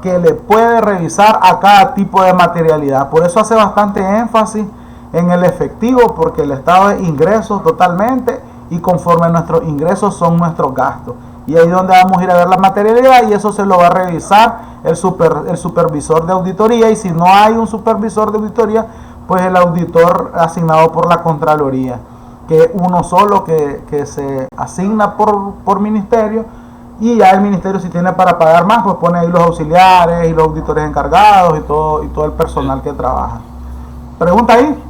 que le puede revisar a cada tipo de materialidad. Por eso hace bastante énfasis en el efectivo, porque el estado de ingresos totalmente, y conforme nuestros ingresos son nuestros gastos. Y ahí es donde vamos a ir a ver la materialidad, y eso se lo va a revisar el supervisor de auditoría, y si no hay un supervisor de auditoría, pues el auditor asignado por la Contraloría, que es uno solo que se asigna por ministerio, y ya el ministerio, si tiene para pagar más, pues pone ahí los auxiliares y los auditores encargados y todo el personal que trabaja. ¿Pregunta ahí?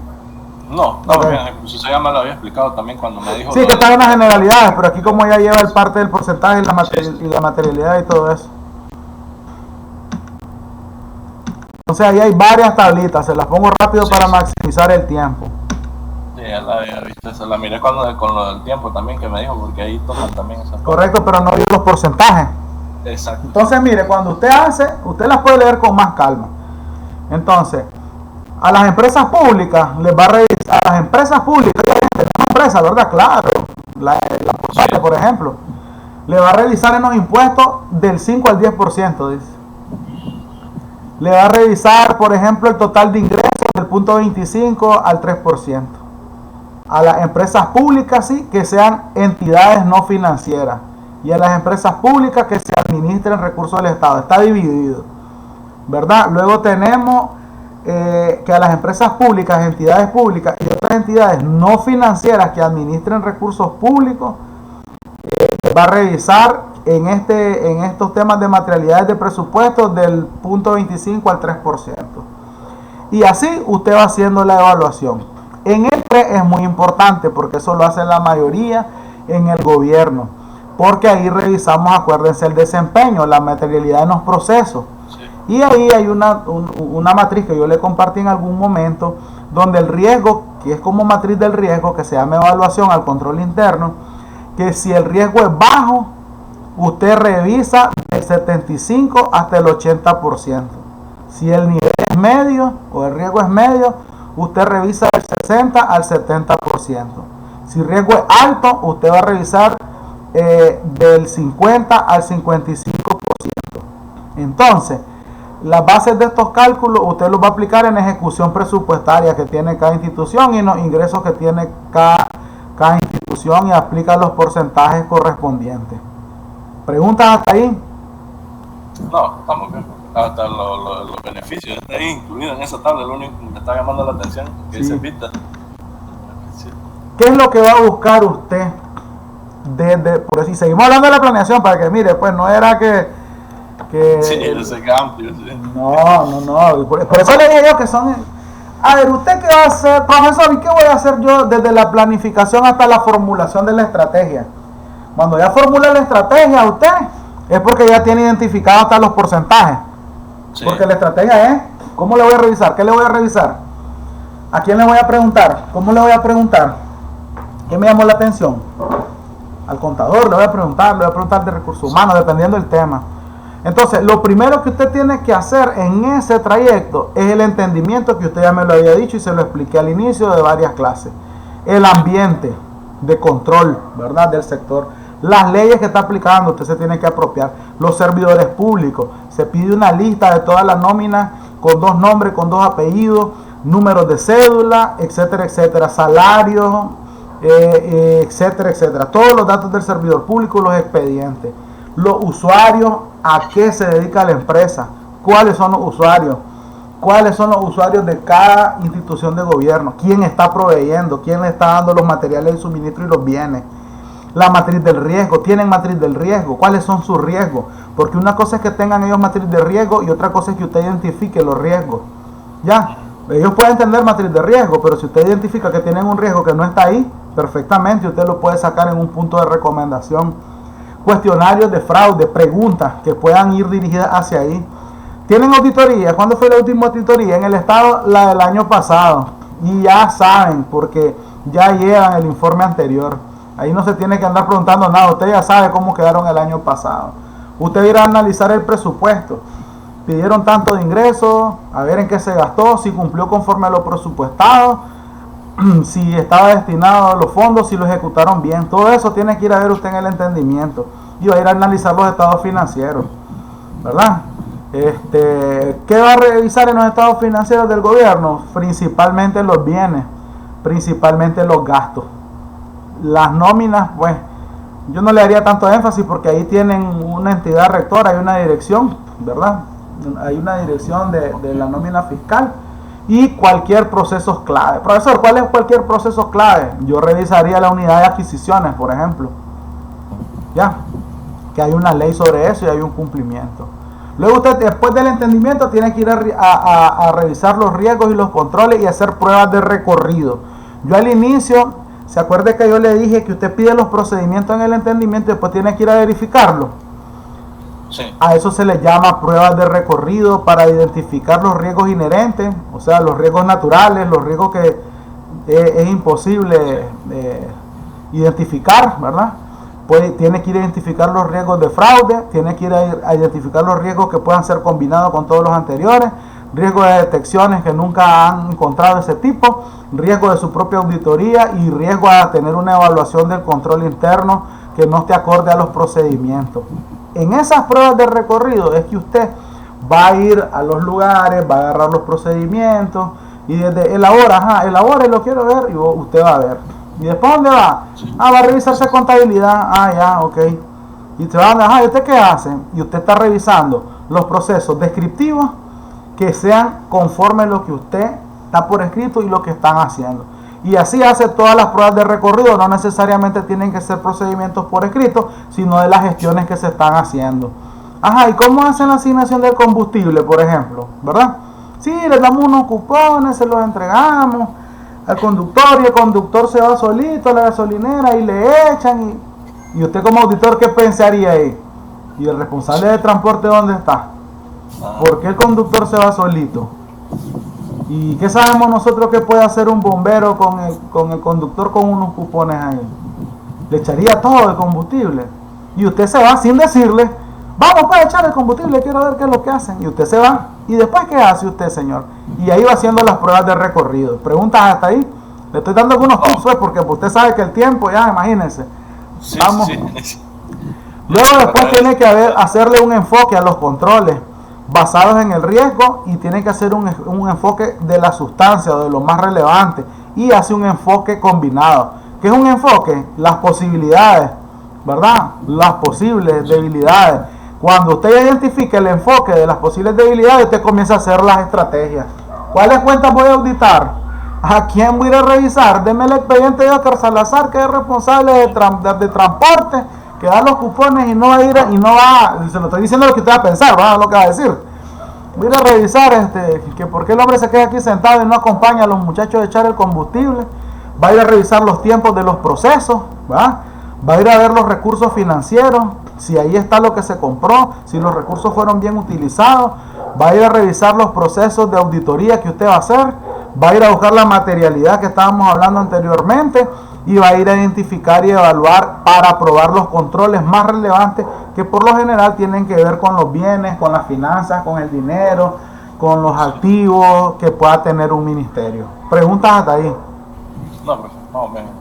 No, okay. Eso ya me lo había explicado también cuando me dijo. Sí, que están en las generalidades, pero aquí como ya lleva el parte del porcentaje y la materialidad y todo eso. Entonces ahí hay varias tablitas, se las pongo rápido para maximizar el tiempo. Sí, ya la había visto, se la miré con lo del tiempo también que me dijo, porque ahí tocan también esas cosas. Correcto, pero no vio los porcentajes. Exacto. Entonces mire, cuando usted las puede leer con más calma. Entonces, a las empresas públicas les va a revisar, a las empresas públicas, una empresa, ¿verdad? Claro, la Portale, por ejemplo, le va a revisar en los impuestos del 5 al 10%, dice. Le va a revisar, por ejemplo, el total de ingresos del punto 25 al 3%. A las empresas públicas, sí, que sean entidades no financieras. Y a las empresas públicas que se administren recursos del Estado. Está dividido, ¿verdad? Luego tenemos que a las empresas públicas, entidades públicas y otras entidades no financieras que administren recursos públicos, va a revisar en estos temas de materialidades de presupuesto del punto 25 al 3%. Y así usted va haciendo la evaluación. En el 3 es muy importante porque eso lo hace la mayoría en el gobierno. porque ahí revisamos, acuérdense, el desempeño, la materialidad en los procesos. Sí. Y ahí hay una matriz que yo le compartí en algún momento, donde el riesgo, que es como matriz del riesgo, que se llama evaluación al control interno, que si el riesgo es bajo, usted revisa del 75 hasta el 80%. Si el nivel es medio o el riesgo es medio, usted revisa del 60 al 70%. Si el riesgo es alto, usted va a revisar del 50 al 55%. Entonces, las bases de estos cálculos usted los va a aplicar en ejecución presupuestaria que tiene cada institución y en los ingresos que tiene cada institución, y aplica los porcentajes correspondientes. ¿Preguntas hasta ahí? No, estamos bien. Hasta los beneficios está ahí incluido en esa tabla. Lo único que me está llamando la atención que Sí. se evita. Sí. ¿Qué es lo que va a buscar usted? Por si seguimos hablando de la planeación, para que mire, pues no era que Sí, ese cambio. Sí. No. Por eso le dije yo que son. A ver, ¿usted qué va a hacer, profesor? ¿Y qué voy a hacer yo desde la planificación hasta la formulación de la estrategia? Cuando ya formula la estrategia usted, es porque ya tiene identificado hasta los porcentajes. Sí. Porque la estrategia es, ¿cómo le voy a revisar? ¿Qué le voy a revisar? ¿A quién le voy a preguntar? ¿Cómo le voy a preguntar? ¿Qué me llamó la atención? Al contador le voy a preguntar de recursos humanos, dependiendo del tema. Entonces, lo primero que usted tiene que hacer en ese trayecto es el entendimiento, que usted ya me lo había dicho y se lo expliqué al inicio de varias clases. El ambiente de control, ¿verdad?, del sector. Las leyes que está aplicando, usted se tiene que apropiar. Los servidores públicos, se pide una lista de todas las nóminas con 2 nombres, con 2 apellidos, números de cédula, etcétera, etcétera, salarios, etcétera, etcétera. Todos los datos del servidor público, los expedientes. Los usuarios, a qué se dedica la empresa, cuáles son los usuarios, cuáles son los usuarios de cada institución de gobierno, quién está proveyendo, quién le está dando los materiales de suministro y los bienes. La matriz del riesgo, tienen matriz del riesgo, cuáles son sus riesgos, porque una cosa es que tengan ellos matriz de riesgo y otra cosa es que usted identifique los riesgos. Ya, ellos pueden tener matriz de riesgo, pero si usted identifica que tienen un riesgo que no está ahí, perfectamente usted lo puede sacar en un punto de recomendación. Cuestionarios de fraude, preguntas que puedan ir dirigidas hacia ahí. ¿Tienen auditoría? ¿Cuándo fue la última auditoría? En el estado, la del año pasado. Y ya saben, porque ya llevan el informe anterior. Ahí no se tiene que andar preguntando nada. Usted ya sabe cómo quedaron el año pasado. Usted irá a analizar el presupuesto. Pidieron tanto de ingresos, a ver en qué se gastó, si cumplió conforme a lo presupuestado, si estaba destinado a los fondos, si lo ejecutaron bien. Todo eso tiene que ir a ver usted en el entendimiento. Y va a ir a analizar los estados financieros, ¿verdad? ¿Qué va a revisar en los estados financieros del gobierno? Principalmente los bienes, principalmente los gastos. Las nóminas, pues, yo no le haría tanto énfasis porque ahí tienen una entidad rectora, hay una dirección, ¿verdad? Hay una dirección de la nómina fiscal. Y cualquier proceso clave. Profesor, ¿cuál es cualquier proceso clave? Yo revisaría la unidad de adquisiciones, por ejemplo. Ya, que hay una ley sobre eso y hay un cumplimiento. Luego usted, después del entendimiento, tiene que ir a revisar los riesgos y los controles y hacer pruebas de recorrido. Yo al inicio, ¿se acuerda que yo le dije que usted pide los procedimientos en el entendimiento y después tiene que ir a verificarlo? Sí. A eso se le llama pruebas de recorrido para identificar los riesgos inherentes, o sea, los riesgos naturales, los riesgos que es imposible identificar, ¿verdad? Tiene que ir a identificar los riesgos de fraude, tiene que ir a identificar los riesgos que puedan ser combinados con todos los anteriores, riesgos de detecciones que nunca han encontrado ese tipo, riesgo de su propia auditoría y riesgo a tener una evaluación del control interno que no esté acorde a los procedimientos. En esas pruebas de recorrido es que usted va a ir a los lugares, va a agarrar los procedimientos y desde elabora y lo quiero ver y usted va a ver. ¿Y después dónde va? Va a revisarse contabilidad. Ya, ok. Y te va a ¿y usted qué hace? Y usted está revisando los procesos descriptivos que sean conforme a lo que usted está por escrito y lo que están haciendo. Y así hace todas las pruebas de recorrido. No necesariamente tienen que ser procedimientos por escrito, sino de las gestiones que se están haciendo. ¿Y cómo hacen la asignación del combustible, por ejemplo? ¿Verdad? Sí, les damos unos cupones, se los entregamos al conductor y el conductor se va solito a la gasolinera y le echan. Y usted como auditor, ¿qué pensaría ahí? ¿Y el responsable de transporte dónde está? ¿Por qué el conductor se va solito? ¿Y qué sabemos nosotros que puede hacer un bombero con el conductor con unos cupones ahí? Le echaría todo el combustible. Y usted se va sin decirle, vamos para echar el combustible, quiero ver qué es lo que hacen. Y usted se va. ¿Y después qué hace usted, señor? Y ahí va haciendo las pruebas de recorrido. Preguntas hasta ahí. Le estoy dando algunos tips, porque usted sabe que el tiempo, ya imagínense. Sí, Vamos. sí. Luego después tiene que hacerle un enfoque a los controles basados en el riesgo, y tiene que hacer un enfoque de la sustancia o de lo más relevante, y hace un enfoque combinado. ¿Qué es un enfoque? Las posibilidades, ¿verdad? Las posibles debilidades. Cuando usted identifique el enfoque de las posibles debilidades, usted comienza a hacer las estrategias. ¿Cuáles cuentas voy a auditar? ¿A quién voy a ir a revisar? Deme el expediente de Oscar Salazar, que es responsable de transporte, que da los cupones y no va a ir, se lo estoy diciendo lo que usted va a pensar, ¿verdad? Lo que va a decir. Voy a ir a revisar que por qué el hombre se queda aquí sentado y no acompaña a los muchachos a echar el combustible. Va a ir a revisar los tiempos de los procesos, ¿verdad? Va a ir a ver los recursos financieros, si ahí está lo que se compró, si los recursos fueron bien utilizados. Va a ir a revisar los procesos de auditoría que usted va a hacer. Va a ir a buscar la materialidad que estábamos hablando anteriormente, y va a ir a identificar y evaluar para aprobar los controles más relevantes, que por lo general tienen que ver con los bienes, con las finanzas, con el dinero, con los activos que pueda tener un ministerio. ¿Preguntas hasta ahí? No, profe, más o menos.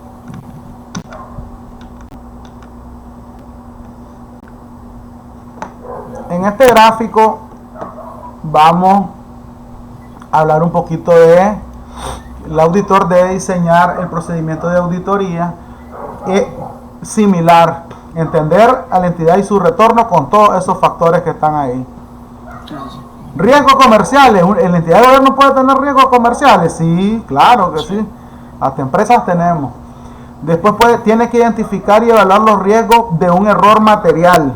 En este gráfico vamos a hablar un poquito de el auditor debe diseñar el procedimiento de auditoría similar, entender a la entidad y su retorno con todos esos factores que están ahí. Riesgos comerciales, ¿la entidad de gobierno puede tener riesgos comerciales? Sí, claro que sí, hasta empresas tenemos. Después tiene que identificar y evaluar los riesgos de un error material,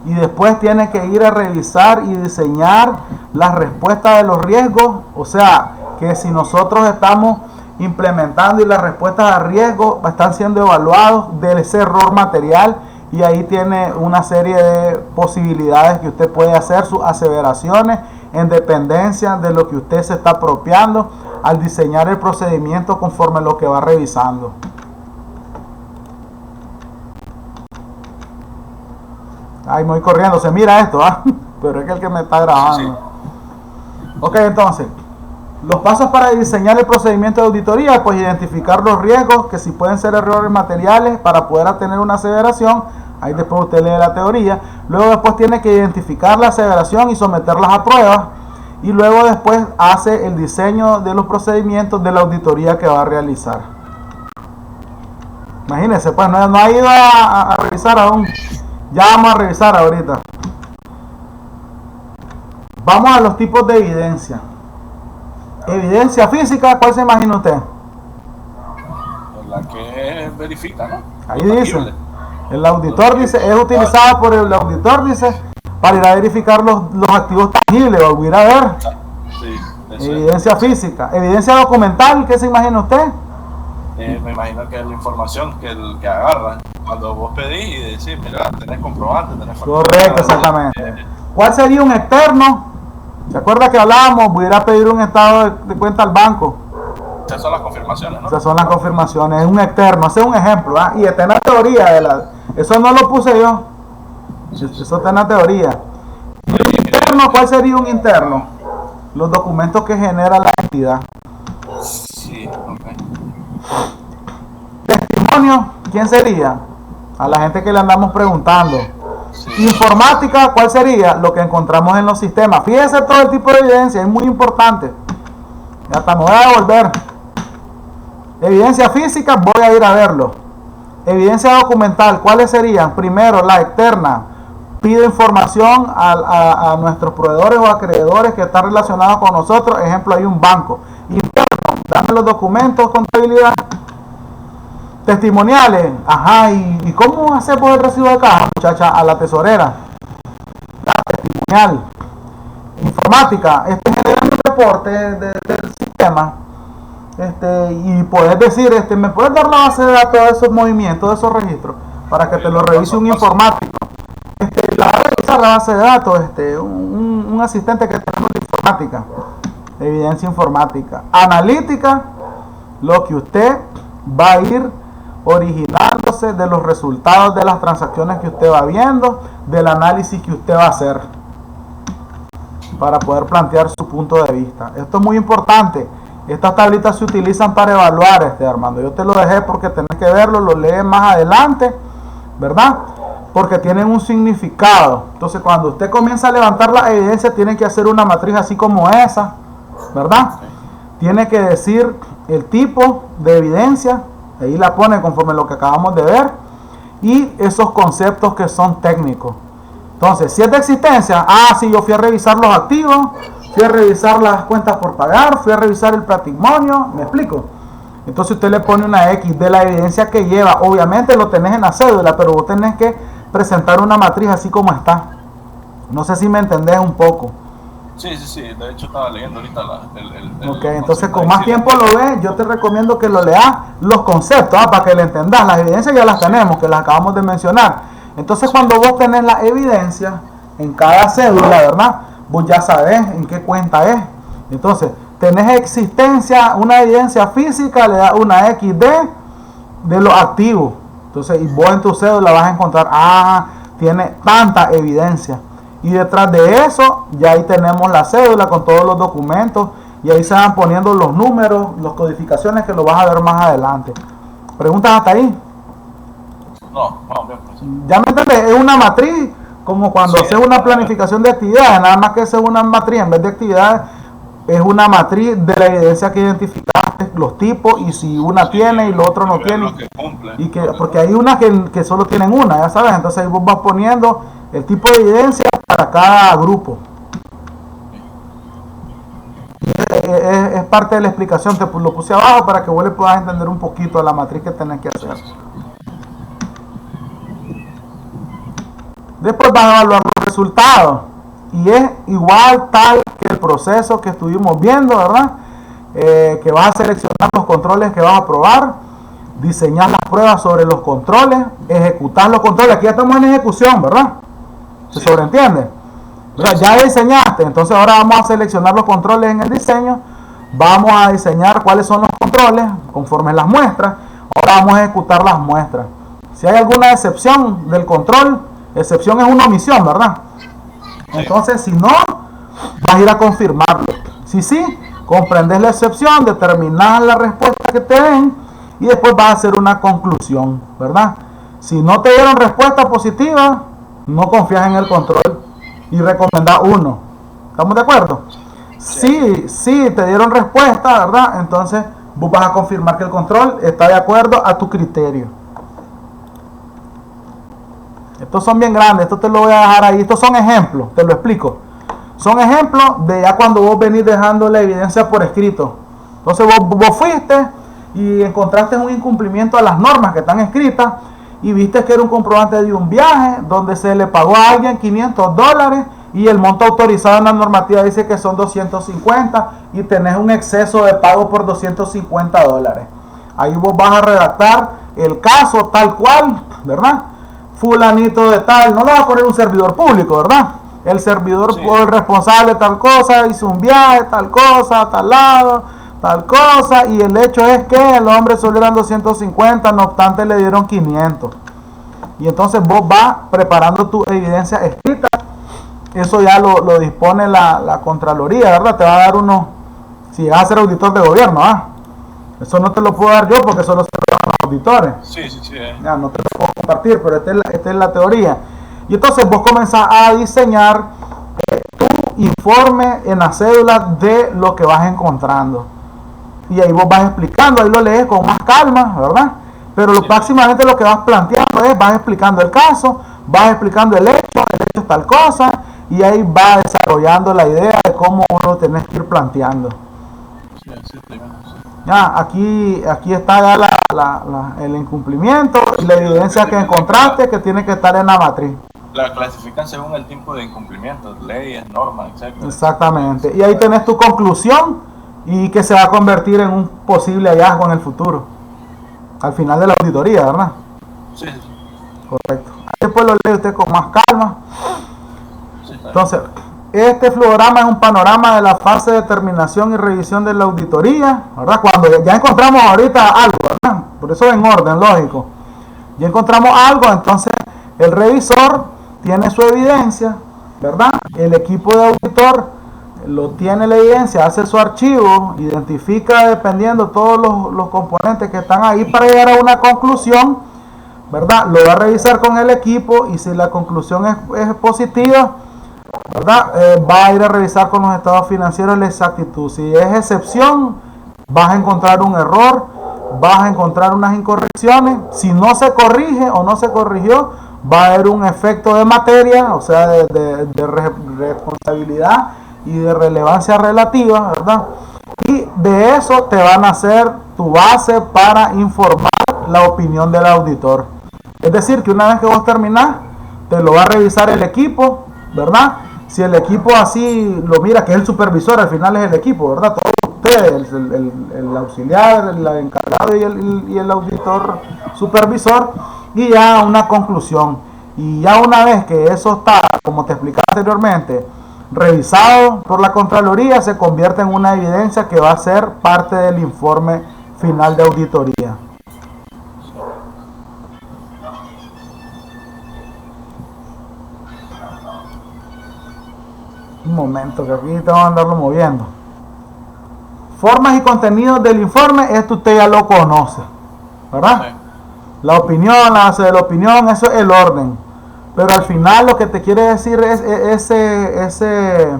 y después tiene que ir a revisar y diseñar las respuestas de los riesgos. O sea, que si nosotros estamos implementando y las respuestas a riesgo están siendo evaluados de ese error material, y ahí tiene una serie de posibilidades que usted puede hacer sus aseveraciones en dependencia de lo que usted se está apropiando al diseñar el procedimiento conforme lo que va revisando. Ay, me voy corriendo, se mira esto, ¿ah? Pero es que el que me está grabando. Sí. Ok, entonces, los pasos para diseñar el procedimiento de auditoría, pues identificar los riesgos, que si pueden ser errores materiales para poder obtener una aseveración. Ahí después usted lee la teoría. Luego después tiene que identificar la aseveración y someterlas a pruebas. Y luego después hace el diseño de los procedimientos de la auditoría que va a realizar. Imagínense, pues no ha ido a revisar aún. Ya vamos a revisar ahorita. Vamos a los tipos de evidencia. Evidencia física, ¿cuál se imagina usted? La que verifica, ¿no? Ahí dice. El auditor dice, es utilizada por el auditor, dice, para ir a verificar los activos tangibles, o ir a ver. Sí, evidencia física. Evidencia documental, ¿qué se imagina usted? Me imagino que es la información que agarran cuando vos pedís y decís, mira, tenés comprobante, tenés factura. Correcto, exactamente. ¿Cuál sería un externo? ¿Se acuerda que hablábamos? Pudiera pedir un estado de cuenta al banco. Esas son las confirmaciones, ¿no? Esas son las confirmaciones. Es un externo. Ese es un ejemplo. ¿Ah? Y está en la teoría. Eso no lo puse yo. Eso está en la teoría. ¿Y un interno? ¿Cuál sería un interno? Los documentos que genera la entidad. Sí, ok. Testimonio, ¿quién sería? A la gente que le andamos preguntando. Sí. Informática, ¿cuál sería? Lo que encontramos en los sistemas. Fíjense todo el tipo de evidencia, es muy importante. Ya hasta me voy a devolver. Evidencia física, voy a ir a verlo. Evidencia documental, ¿cuáles serían? Primero, la externa. Pide información a nuestros proveedores o acreedores que están relacionados con nosotros. Ejemplo, hay un banco. Interno, dame los documentos, contabilidad. Testimoniales, ajá, ¿y cómo hacemos el recibo de caja, muchacha? A la tesorera. La testimonial. Informática, genera un reporte del sistema, y poder decir, ¿me puedes dar la base de datos de esos movimientos, de esos registros? para que te lo revise un informático. La va a revisar la base de datos, un asistente que tenemos de informática, evidencia informática. Analítica, lo que usted va a ir originándose de los resultados de las transacciones que usted va viendo, del análisis que usted va a hacer para poder plantear su punto de vista. Esto es muy importante. Estas tablitas se utilizan para evaluar, Armando. Yo te lo dejé porque tenés que verlo, lo lees más adelante, ¿verdad? Porque tienen un significado. Entonces, cuando usted comienza a levantar la evidencia, tiene que hacer una matriz así como esa, ¿verdad? Tiene que decir el tipo de evidencia, ahí la pone conforme lo que acabamos de ver, y esos conceptos que son técnicos. Entonces, si es de existencia, sí, yo fui a revisar los activos, fui a revisar las cuentas por pagar, fui a revisar el patrimonio, ¿me explico? Entonces usted le pone una X de la evidencia que lleva. Obviamente lo tenés en la cédula, pero vos tenés que presentar una matriz así como está. No sé si me entendés un poco. Sí. De hecho estaba leyendo ahorita ok, entonces con más tiempo lo ves, yo te recomiendo que lo leas los conceptos, para que le entendas. Las evidencias ya las tenemos, que las acabamos de mencionar. Entonces cuando vos tenés la evidencia en cada cédula, ¿verdad? Vos ya sabés en qué cuenta es. Entonces, tenés existencia, una evidencia física, le das una XD de los activos. Entonces, y vos en tu cédula vas a encontrar, tiene tanta evidencia. Y detrás de eso, ya ahí tenemos la cédula con todos los documentos. Y ahí se van poniendo los números, las codificaciones que lo vas a ver más adelante. ¿Preguntas hasta ahí? No. ¿Ya me entendés? Es una matriz, como cuando haces una planificación de actividades, nada más que es una matriz, en vez de actividades, es una matriz de la evidencia que identificaste, los tipos, y si una tiene y lo otro no tiene. Porque hay unas que solo tienen una, ya sabes, entonces ahí vos vas poniendo el tipo de evidencia para cada grupo. Es parte de la explicación, te lo puse abajo para que vos le puedas entender un poquito de la matriz que tenés que hacer. Después vas a evaluar los resultados y es igual tal que el proceso que estuvimos viendo, ¿verdad? Que vas a seleccionar los controles que vas a probar, diseñar las pruebas sobre los controles, ejecutar los controles. Aquí ya estamos en ejecución, ¿verdad? ¿Se sobreentiende? ¿Verdad? Ya diseñaste, entonces ahora vamos a seleccionar los controles en el diseño, vamos a diseñar cuáles son los controles conforme las muestras, ahora vamos a ejecutar las muestras. Si hay alguna excepción del control, excepción es una omisión, ¿verdad? Entonces, si no, vas a ir a confirmarlo. Si sí, comprendes la excepción, determinas la respuesta que te den y después vas a hacer una conclusión, ¿verdad? Si no te dieron respuesta positiva, no confías en el control y recomendás uno. ¿Estamos de acuerdo? Sí, te dieron respuesta, ¿verdad? Entonces, vos vas a confirmar que el control está de acuerdo a tu criterio. Estos son bien grandes, esto te lo voy a dejar ahí. Estos son ejemplos, te lo explico. Son ejemplos de ya cuando vos venís dejando la evidencia por escrito. Entonces vos fuiste y encontraste un incumplimiento a las normas que están escritas y viste que era un comprobante de un viaje donde se le pagó a alguien $500 y el monto autorizado en la normativa dice que son 250 y tenés un exceso de pago por $250. Ahí vos vas a redactar el caso tal cual, ¿verdad? Fulanito de tal, no le va a poner un servidor público, ¿verdad? El servidor el responsable tal cosa, hizo un viaje, tal cosa, tal lado, tal cosa, y el hecho es que el hombre solo eran 250, no obstante le dieron 500. Y entonces vos vas preparando tu evidencia escrita, eso ya lo dispone la Contraloría, ¿verdad? Te va a dar si vas a ser auditor de gobierno, eso no te lo puedo dar yo porque solo se lo dan los auditores. Sí. Ya, no te lo puedo compartir, pero esta es la teoría. Y entonces vos comenzás a diseñar tu informe en la cédula de lo que vas encontrando. Y ahí vos vas explicando, ahí lo lees con más calma, ¿verdad? Pero próximamente lo que vas planteando vas explicando el caso, vas explicando el hecho es tal cosa, y ahí vas desarrollando la idea de cómo uno tenés que ir planteando. Ya, aquí está ya el incumplimiento y la evidencia que encontraste que tiene que estar en la matriz. La clasifican según el tipo de incumplimiento, leyes, normas, etc. Exactamente. Y ahí tenés tu conclusión y que se va a convertir en un posible hallazgo en el futuro. Al final de la auditoría, ¿verdad? Sí. Correcto. Después lo lee usted con más calma. Sí, Entonces, este flujograma es un panorama de la fase de determinación y revisión de la auditoría, ¿verdad? Cuando ya encontramos ahorita algo, ¿verdad? Por eso en orden, lógico. Ya encontramos algo, entonces el revisor tiene su evidencia, ¿verdad? El equipo de auditor lo tiene la evidencia, hace su archivo, identifica dependiendo todos los componentes que están ahí para llegar a una conclusión, ¿verdad? Lo va a revisar con el equipo y si la conclusión es positiva, ¿verdad? Va a ir a revisar con los estados financieros la exactitud. Si es excepción, vas a encontrar un error, vas a encontrar unas incorrecciones. Si no se corrige o no se corrigió, va a haber un efecto de materia, o sea, de responsabilidad y de relevancia relativa, ¿verdad? Y de eso te van a hacer tu base para informar la opinión del auditor. Es decir, que una vez que vos terminás, te lo va a revisar el equipo, ¿verdad? Si el equipo así lo mira, que es el supervisor, al final es el equipo, ¿verdad? Todos ustedes, el auxiliar, el encargado y el auditor supervisor, y ya una conclusión. Y ya una vez que eso está, como te explicaba anteriormente, revisado por la Contraloría, se convierte en una evidencia que va a ser parte del informe final de auditoría. Un momento, que aquí tengo que andarlo moviendo. Formas y contenidos del informe, esto usted ya lo conoce, ¿verdad? Sí. La opinión, la base de la opinión, eso es el orden. Pero al final lo que te quiere decir es ese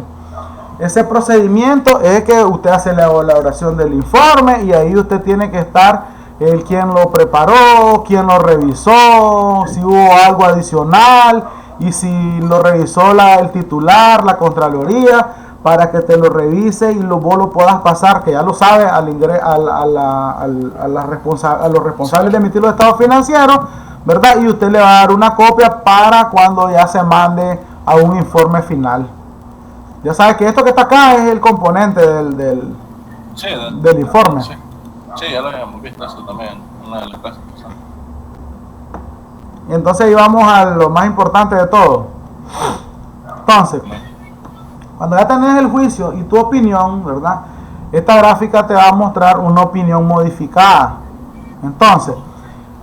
procedimiento es que usted hace la elaboración del informe y ahí usted tiene que estar el quien lo preparó, quien lo revisó, si hubo algo adicional y si lo revisó el titular, la Contraloría, para que te lo revise y vos lo puedas pasar, que ya lo sabe, a los responsables de emitir los estados financieros, ¿verdad? Y usted le va a dar una copia para cuando ya se mande a un informe final. Ya sabe que esto que está acá es el componente del informe. Sí. Sí, ya lo habíamos visto eso también en una de las clases. Y entonces ahí vamos a lo más importante de todo. Entonces, cuando ya tenés el juicio y tu opinión, ¿verdad? Esta gráfica te va a mostrar una opinión modificada. Entonces,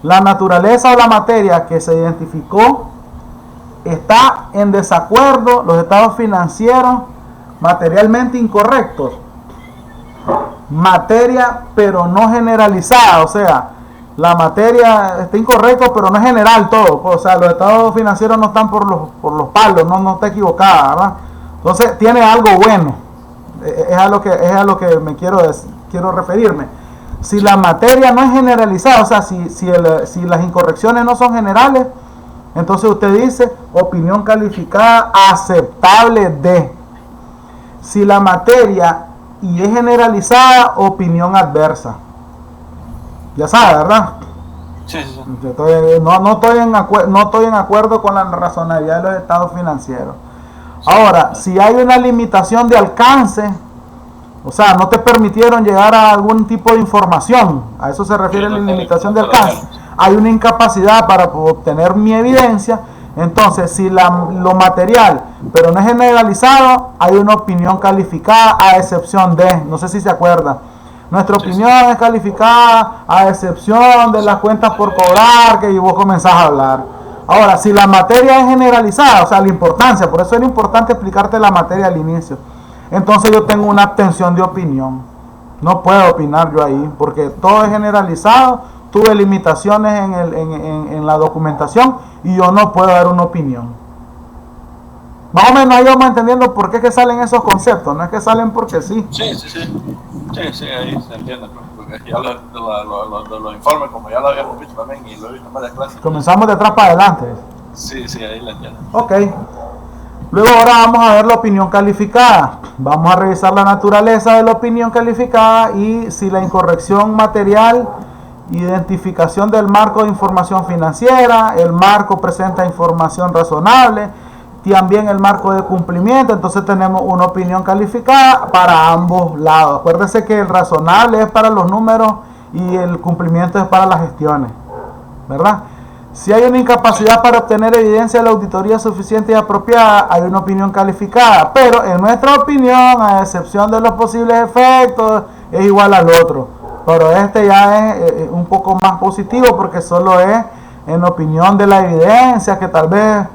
la naturaleza o la materia que se identificó está en desacuerdo, los estados financieros materialmente incorrectos. Materia, pero no generalizada, o sea, la materia está incorrecta, pero no es general todo. O sea, los estados financieros no están por los palos, no está equivocada, ¿verdad? Entonces, tiene algo bueno. Es a lo que me quiero referirme. Si la materia no es generalizada, o sea, si las incorrecciones no son generales, entonces usted dice opinión calificada aceptable de. Si la materia y es generalizada, opinión adversa. Ya sabe, ¿verdad? Sí. No estoy en acuerdo con la razonabilidad de los estados financieros. Ahora, si hay una limitación de alcance, o sea, no te permitieron llegar a algún tipo de información, a eso se refiere la limitación de alcance, hay una incapacidad para obtener mi evidencia, entonces si lo material, pero no es generalizado, hay una opinión calificada a excepción de, no sé si se acuerda, nuestra opinión es calificada a excepción de las cuentas por cobrar, que vos comenzás a hablar. Ahora, si la materia es generalizada, o sea, la importancia, por eso era importante explicarte la materia al inicio. Entonces yo tengo una abstención de opinión. No puedo opinar yo ahí, porque todo es generalizado, tuve limitaciones en la documentación y yo no puedo dar una opinión. Más o menos ahí vamos entendiendo por qué que salen esos conceptos, no es que salen porque sí. Sí, ahí se entiende, porque ya los informes, como ya lo habíamos visto también y lo he visto en varias clases. Comenzamos de atrás para adelante. Sí, ahí la entiendo. Ok. Luego ahora vamos a ver la opinión calificada. Vamos a revisar la naturaleza de la opinión calificada y si la incorrección material, identificación del marco de información financiera, el marco presenta información razonable, también el marco de cumplimiento, entonces tenemos una opinión calificada para ambos lados. Acuérdense que el razonable es para los números y el cumplimiento es para las gestiones, ¿verdad? Si hay una incapacidad para obtener evidencia de la auditoría suficiente y apropiada, hay una opinión calificada. Pero en nuestra opinión, a excepción de los posibles efectos, es igual al otro. Pero este ya es un poco más positivo porque solo es en opinión de la evidencia, que tal vez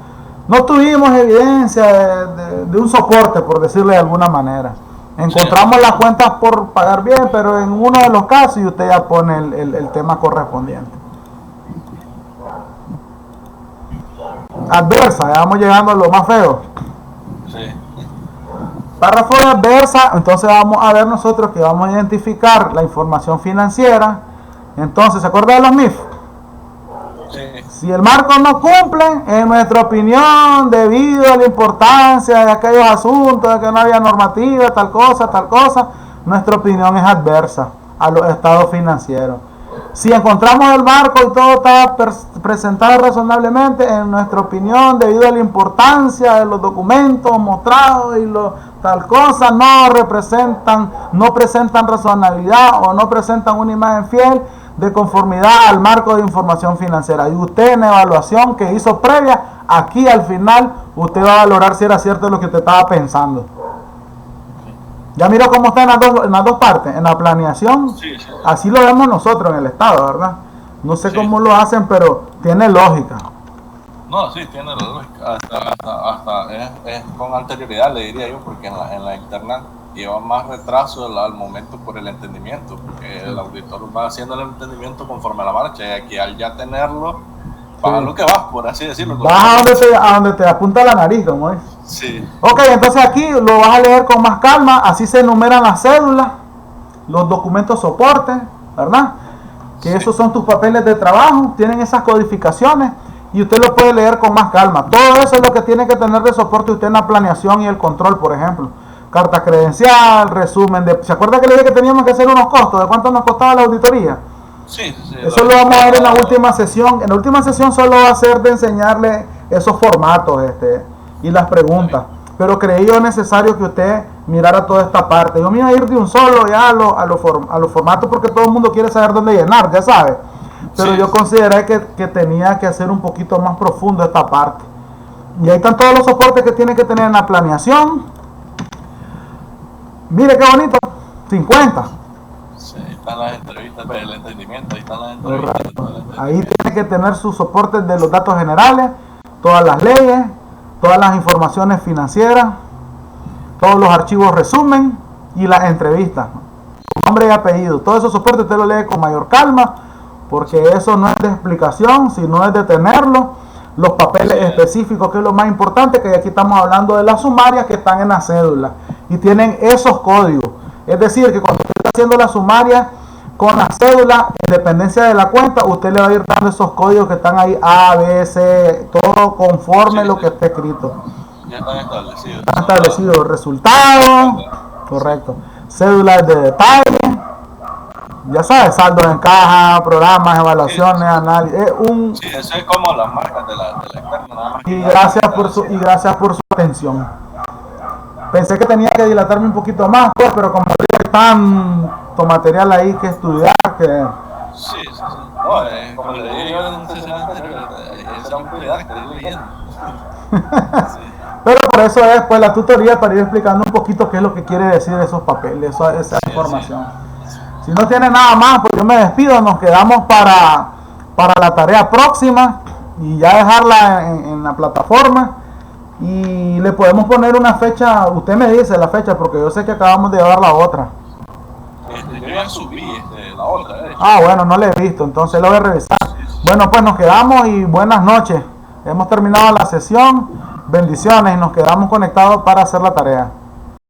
no tuvimos evidencia de un soporte, por decirle de alguna manera. Encontramos las cuentas por pagar bien, pero en uno de los casos y usted ya pone el tema correspondiente. Adversa, ya vamos llegando a lo más feo. Sí. Párrafo de adversa, entonces vamos a ver nosotros que vamos a identificar la información financiera. Entonces, ¿se acuerda de los MIF? Sí. Si el marco no cumple, en nuestra opinión, debido a la importancia de aquellos asuntos, de que no había normativa, tal cosa, nuestra opinión es adversa a los estados financieros. Si encontramos el marco y todo está presentado razonablemente, en nuestra opinión, debido a la importancia de los documentos mostrados y tal cosa, no presentan razonabilidad o no presentan una imagen fiel de conformidad al marco de información financiera. Y usted en la evaluación que hizo previa, aquí al final, usted va a valorar si era cierto lo que usted estaba pensando. Ya miró cómo está en las dos partes, en la planeación, Sí. así lo vemos nosotros en el Estado, ¿verdad? No sé cómo lo hacen, pero tiene lógica. No, sí, tiene lógica. Hasta es con anterioridad, le diría yo, porque en la interna lleva más retraso al momento por el entendimiento, porque el auditor va haciendo el entendimiento conforme a la marcha, y aquí al ya tenerlo, para lo que vas, por así decirlo. Vas a donde te apunta la nariz, como es. Sí. Ok, entonces aquí lo vas a leer con más calma, así se enumeran las cédulas, los documentos soporte, ¿verdad? Que esos son tus papeles de trabajo, tienen esas codificaciones y usted lo puede leer con más calma. Todo eso es lo que tiene que tener de soporte usted en la planeación y el control, por ejemplo. Carta credencial, resumen de... ¿Se acuerda que le dije que teníamos que hacer unos costos? ¿De cuánto nos costaba la auditoría? Sí. Eso lo vamos a ver en la última sesión. En la última sesión solo va a ser de enseñarle esos formatos y las preguntas. Pero creí yo necesario que usted mirara toda esta parte. Yo me iba a ir de un solo ya a los formatos porque todo el mundo quiere saber dónde llenar, ya sabe. Pero yo consideré que tenía que hacer un poquito más profundo esta parte. Y ahí están todos los soportes que tiene que tener en la planeación. Mire qué bonito, 50. Sí, ahí están las entrevistas del entendimiento, ahí están las entrevistas. Ahí tiene que tener sus soportes de los datos generales, todas las leyes, todas las informaciones financieras, todos los archivos resumen y las entrevistas. Nombre y apellido. Todos esos soportes usted lo lee con mayor calma, porque eso no es de explicación, sino es de tenerlo. Los papeles específicos, que es lo más importante, que aquí estamos hablando de las sumarias que están en la cédula y tienen esos códigos. Es decir, que cuando usted está haciendo la sumaria con la cédula, en dependencia de la cuenta, usted le va a ir dando esos códigos que están ahí, A, B, C, todo conforme lo que está escrito. Ya están establecidos. Están establecidos resultados, correcto. Cédulas de detalle, ya sabes, saldos en caja, programas, evaluaciones, análisis. Sí, eso es como las marcas de la externa, nada más. Y gracias por su atención. Pensé que tenía que dilatarme un poquito más, pues, pero como hay tanto material ahí que estudiar que... Sí. No, como le dije yo en un sesión anterior, esa autoridad que estoy leyendo. Pero por eso es pues la tutoría, para ir explicando un poquito qué es lo que quiere decir esos papeles, esa información. Si no tiene nada más, pues yo me despido, nos quedamos para la tarea próxima y ya dejarla en la plataforma. Y le podemos poner una fecha, usted me dice la fecha, porque yo sé que acabamos de llevar la otra. Yo ya subí la otra. Ah, bueno, no la he visto, entonces lo voy a revisar. Bueno, pues nos quedamos y buenas noches. Hemos terminado la sesión. Bendiciones y nos quedamos conectados para hacer la tarea.